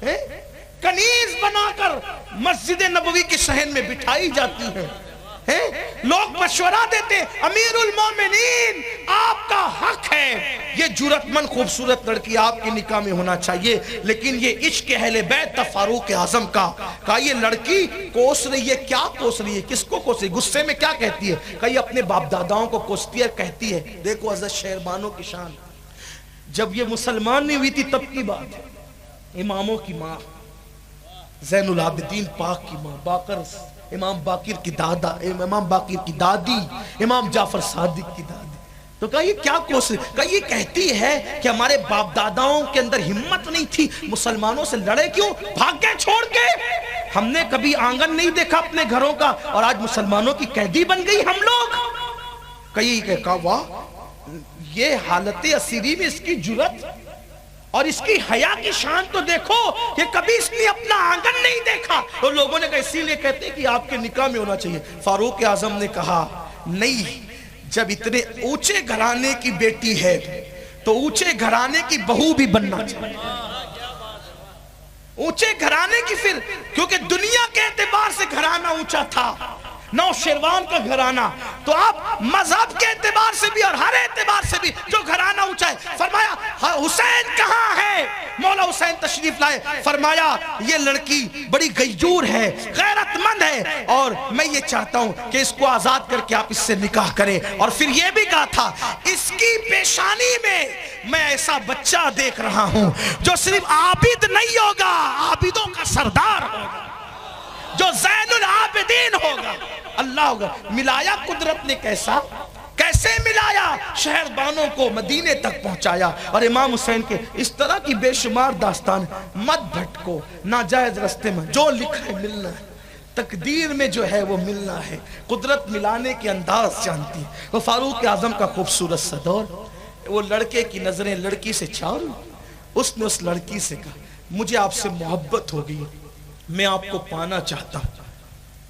میں، کنیز بنا کر مسجد نبوی کے صحن میں بٹھائی جاتی ہے۔ لوگ مشورہ دیتے امیر المومنین آپ کا حق ہے، یہ جرأت مند خوبصورت لڑکی آپ کی نکاح میں ہونا چاہیے، لیکن یہ عشق اہل بیت فاروق اعظم کا، کہا یہ لڑکی کوس رہی ہے، کیا کوس رہی ہے، کس کو کوس رہی ہے، غصے میں کیا کہتی ہے، کہا یہ اپنے باپ داداؤں کو کوستی ہے، کہتی ہے۔ دیکھو حضرت شہربانوں کی شان، جب یہ مسلمان نہیں ہوئی تھی تب کی بات ہے، اماموں کی ماں، زین العابدین پاک کی ماں، باقر امام باقر کی دادا، امام باقر کی دادی، امام جعفر صادق کی دادی، تو کہا یہ کیا کوشش، کہا یہ کہتی ہے کہ ہمارے باپ داداؤں کے اندر ہمت نہیں تھی، مسلمانوں سے لڑے کیوں، بھاگ گئے چھوڑ کے، ہم نے کبھی آنگن نہیں دیکھا اپنے گھروں کا، اور آج مسلمانوں کی قیدی بن گئی ہم لوگ۔ کہا واہ، یہ حالت اسیری میں اس کی جرأت اور اس کی حیا کی شان تو دیکھو کہ کبھی اس نے اپنا آنگن نہیں دیکھا، اور لوگوں نے کہا اسی لیے کہتے ہیں کہ آپ کے نکاح میں ہونا چاہیے۔ فاروق اعظم نے کہا نہیں، جب اتنے اونچے گھرانے کی بیٹی ہے تو اونچے گھرانے کی بہو بھی بننا چاہیے، اونچے گھرانے کی، پھر کیونکہ دنیا کے اعتبار سے گھرانہ اونچا تھا، نوشیروان کا گھرانہ، تو آپ مذہب کے اعتبار سے بھی اور ہر اعتبار سے بھی جو گھرانہ اونچا ہے، فرمایا حسین کہاں ہے، مولا حسین تشریف لائے، فرمایا یہ لڑکی بڑی غیور ہے، غیرت مند ہے، اور میں یہ چاہتا ہوں کہ اس کو آزاد کر کے آپ اس سے نکاح کریں، اور پھر یہ بھی کہا تھا اس کی پیشانی میں میں ایسا بچہ دیکھ رہا ہوں جو صرف عابد نہیں ہوگا، عابدوں کا سردار ہوگا، جو زین العابدین ہوگا، اللہ ہوگا۔ ملایا قدرت نے کیسے ملایا، شہر بانوں کو مدینے تک پہنچایا، اور امام حسین کے اس طرح کی بے شمار داستان، مت بھٹکو ناجائز رستے میں، جو لکھا ہے ملنا ہے، تقدیر میں جو ہے وہ ملنا ہے، قدرت ملانے کے انداز جانتی ہے۔ وہ فاروق اعظم کا خوبصورت سا دور، وہ لڑکے کی نظریں لڑکی سے چاروں، اس نے اس لڑکی سے کہا مجھے آپ سے محبت ہو گئی، میں آپ کو پانا چاہتا ہوں،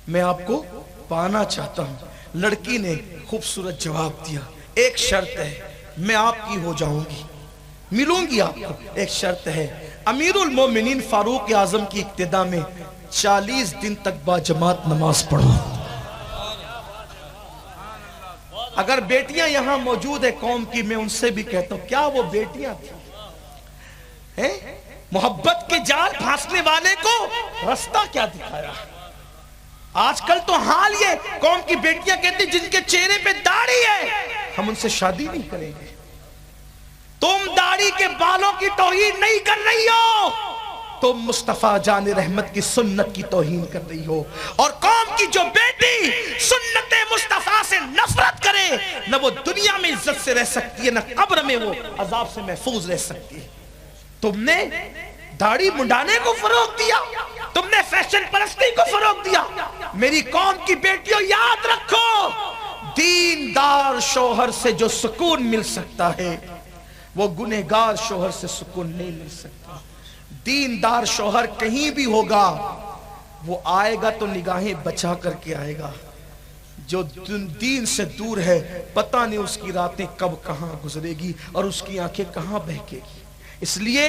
میں آپ کو پانا چاہتا ہوں۔ لڑکی نے خوبصورت جواب دیا ایک شرط ہے، میں آپ کی ہو جاؤں گی، ملوں گی آپ کو، ایک شرط ہے امیر المومنین فاروق اعظم کی اقتداء میں 40 دن تک با جماعت نماز پڑھو۔ اگر بیٹیاں یہاں موجود ہے قوم کی، میں ان سے بھی کہتا ہوں کیا وہ بیٹیاں تھیں؟ محبت کے جال پھانسنے والے کو رستہ کیا دکھایا؟ آج کل تو حال یہ قوم کی بیٹیاں کہتی جن کے چہرے پہ داڑھی ہے ہم ان سے شادی نہیں کریں گے۔ تم داڑھی کے بالوں کی توہین نہیں کر رہی ہو، تم مصطفیٰ جان رحمت کی سنت کی توہین کر رہی ہو۔ اور قوم کی جو بیٹی سنت مصطفیٰ سے نفرت کرے نہ وہ دنیا میں عزت سے رہ سکتی ہے، نہ قبر میں وہ عذاب سے محفوظ رہ سکتی ہے۔ تم نے داڑھی منڈانے کو فروغ دیا، تم نے فیشن پرستی کو فروغ دیا۔ میری قوم کی بیٹیوں یاد رکھو، دیندار شوہر سے جو سکون مل سکتا ہے وہ گنہگار شوہر سے سکون نہیں مل سکتا۔ دیندار شوہر کہیں بھی ہوگا وہ آئے گا تو نگاہیں بچا کر کے آئے گا، جو دین سے دور ہے پتہ نہیں اس کی راتیں کب کہاں گزرے گی اور اس کی آنکھیں کہاں بہکے گی۔ اس لیے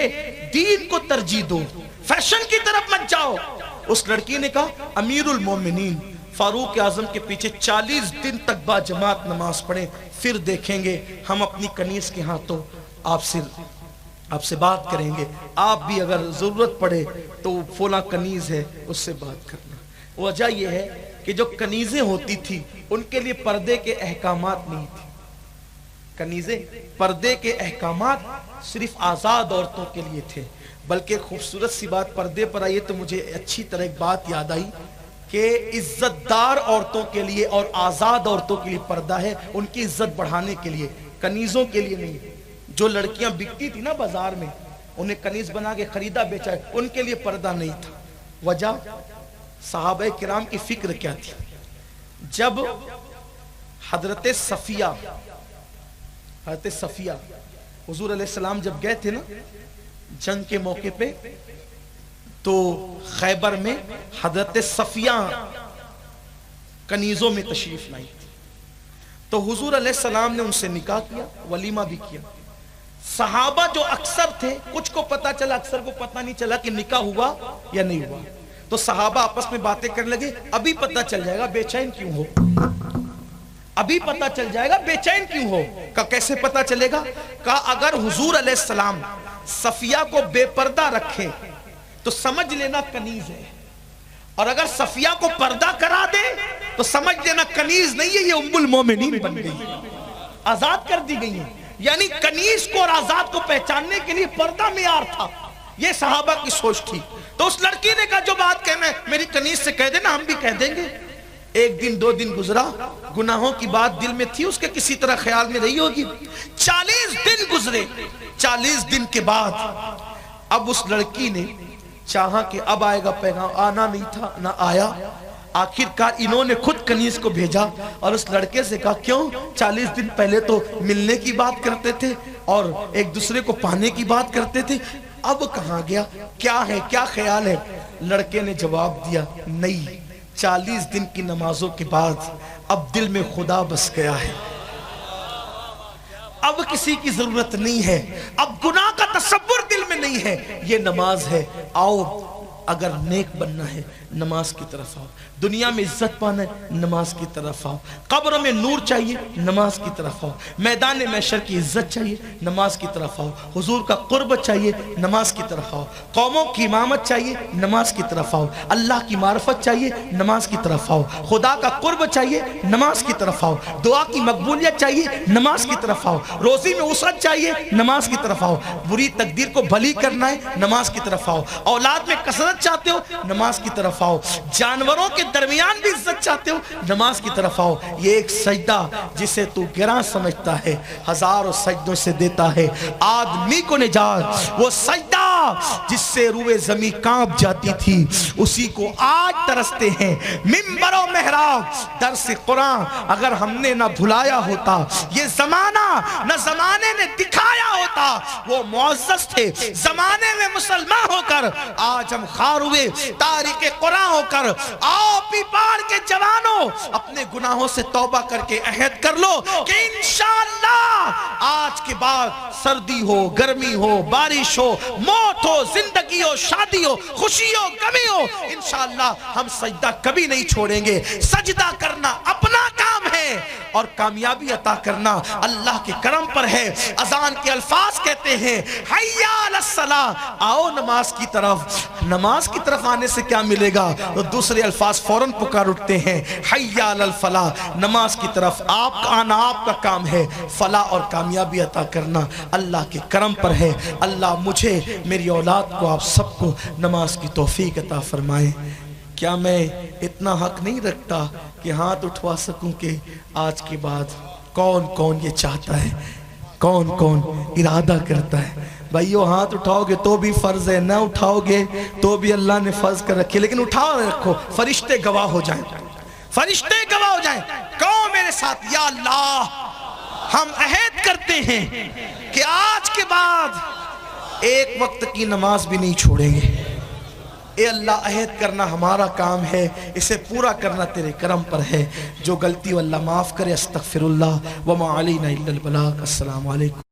دین کو ترجیح دو، فیشن کی طرف مت جاؤ۔ اس لڑکی نے کہا امیر المومنین فاروق اعظم کے پیچھے 40 دن تک با جماعت نماز پڑھیں، پھر دیکھیں گے ہم اپنی کنیز کے ہاتھوں آپ سے بات کریں گے۔ آپ بھی اگر ضرورت پڑے تو فلاں کنیز ہے اس سے بات کرنا۔ وجہ یہ ہے کہ جو کنیزیں ہوتی تھی ان کے لیے پردے کے احکامات نہیں تھے۔ کنیزیں پردے کے احکامات صرف آزاد عورتوں کے لیے تھے۔ بلکہ خوبصورت سی بات پردے پر آئی تو مجھے اچھی طرح ایک بات یاد آئی کہ عزت دار عورتوں کے لیے اور آزاد عورتوں کے لیے پردہ ہے، ان کی عزت بڑھانے کے لیے، کنیزوں کے لیے نہیں۔ جو لڑکیاں بکتی تھی نا بازار میں، انہیں کنیز بنا کے خریدا بیچا ہے، ان کے لیے پردہ نہیں تھا۔ وجہ صحابہ کرام کی فکر کیا تھی؟ جب حضرت صفیہ حضور علیہ السلام جب گئے تھے نا جنگ کے موقع پہ، تو خیبر میں حضرت صفیہ کنیزوں میں تشریف لائی تھی، تو حضور علیہ السلام نے ان سے نکاح کیا، ولیمہ بھی کیا۔ صحابہ جو اکثر تھے، کچھ کو پتا چلا، اکثر کو پتا نہیں چلا کہ نکاح ہوا یا نہیں ہوا، تو صحابہ آپس میں باتیں کرنے لگے ابھی پتا چل جائے گا، بے چین کیوں ہو؟ ابھی پتا چل جائے گا، بے چین کیوں ہو؟ کہا کیسے پتا چلے گا؟ کہا اگر حضور علیہ السلام صفیہ کو بے پردہ رکھے تو سمجھ لینا کنیز ہے، اور اگر صفیہ کو پردہ کرا دے تو سمجھ لینا کنیز نہیں ہے، یہ ام المومنین بن گئی، آزاد کر دی گئی ہیں۔ یعنی کنیز کو اور آزاد کو پہچاننے کے لیے پردہ معیار تھا۔ یہ صحابہ کی سوچ تھی۔ تو اس لڑکی نے کہا جو بات کہنا ہے میری کنیز سے کہہ دینا، ہم بھی کہہ دیں گے۔ ایک دن 2 دن گزرا، گناہوں کی بات دل میں تھی اس کے، کسی طرح خیال میں رہی ہوگی۔ 40 دن گزرے، 40 دن کے بعد اب اس لڑکی نے چاہا کہ اب آئے گا پیغام، آنا نہیں تھا، نہ آیا۔ آخرکار انہوں نے خود کنیز کو بھیجا اور اس لڑکے سے کہا کیوں 40 دن پہلے تو ملنے کی بات کرتے تھے اور ایک دوسرے کو پانے کی بات کرتے تھے، اب کہاں گیا؟ کیا ہے، کیا خیال ہے؟ لڑکے نے جواب دیا نہیں، 40 دن کی نمازوں کے بعد اب دل میں خدا بس گیا ہے، اب کسی کی ضرورت نہیں ہے، اب گناہ کا تصور دل میں نہیں ہے، یہ نماز ہے۔ آؤ اگر نیک بننا ہے نماز کی طرف آؤ، دنیا میں عزت پانا ہے نماز کی طرف آؤ، قبر میں نور چاہیے نماز کی طرف آؤ، میدان محشر کی عزت چاہیے نماز کی طرف آؤ، حضور کا قرب چاہیے نماز کی طرف آؤ، قوموں کی امامت چاہیے نماز کی طرف آؤ، اللہ کی معرفت چاہیے نماز کی طرف آؤ، خدا کا قرب چاہیے نماز کی طرف آؤ، دعا کی مقبولیت چاہیے نماز کی طرف آؤ، روزی میں وسعت چاہیے نماز کی طرف آؤ، بری تقدیر کو بھلی کرنا ہے نماز کی طرف آؤ، اولاد میں کثرت چاہتے ہو نماز کی طرف آؤ، جانوروں کے درمیان بھی عزت چاہتے ہو نماز کی طرف آؤ۔ یہ ایک سجدہ جسے تو گراں سمجھتا ہے ہزاروں سجدوں سے دیتا ہے آدمی کو نجات، وہ سجدہ جس سے روئے زمین کانپ جاتی تھی اسی کو آج ترستے ہیں۔ منبر و محراب درس قرآن اگر ہم نے نہ بھلایا ہوتا، یہ زمانہ نہ زمانے نے دکھایا ہوتا، وہ معزز تھے زمانے میں مسلمان ہو کر، آج ہم خار ہوئے تاریخ قرآن ہو کر۔ آؤ پیپار کے جوانوں، اپنے گناہوں سے توبہ کر کے عہد کر لو کہ انشاءاللہ آج کے بعد سردی ہو، گرمی ہو، بارش ہو، موت ہو، زندگی ہو، شادی ہو، خوشی ہو، غمی ہو، انشاءاللہ ہم سجدہ کبھی نہیں چھوڑیں گے۔ سجدہ کرنا اپنا کام ہے اور کامیابی عطا کرنا اللہ کے کرم پر ہے۔ اذان کے الفاظ کہتے ہیں حی علی الصلاۃ، آؤ نماز کی طرف۔ نماز کی طرف آنے سے کیا ملے گا؟ تو دوسرے الفاظ فوراً پکار اٹھتے ہیں حی علی الفلاح، نماز کی طرف آپ کا آنا آپ کا کام ہے۔ فلاح اور کامیابی عطا کرنا اللہ کے کرم پر ہے۔ اللہ مجھے، میری اولاد کو، آپ سب کو نماز کی توفیق عطا فرمائے۔ کیا میں اتنا حق نہیں رکھتا کہ ہاتھ اٹھوا سکوں کہ آج کے بعد کون کون یہ چاہتا ہے، کون کون ارادہ کرتا ہے؟ بھائیو ہاتھ اٹھاؤ گے تو بھی فرض ہے، نہ اٹھاؤ گے تو بھی اللہ نے فرض کر رکھے، لیکن اٹھاؤ رکھو، فرشتے گواہ ہو جائیں، فرشتے گواہ ہو جائیں۔ کہو میرے ساتھ یا اللہ ہم عہد کرتے ہیں کہ آج کے بعد ایک وقت کی نماز بھی نہیں چھوڑیں گے۔ اے اللہ عہد کرنا ہمارا کام ہے، اسے پورا کرنا تیرے کرم پر ہے۔ جو غلطی اللہ معاف کرے، استغفر اللہ، وما علینا الا البلاغ۔ السلام علیکم۔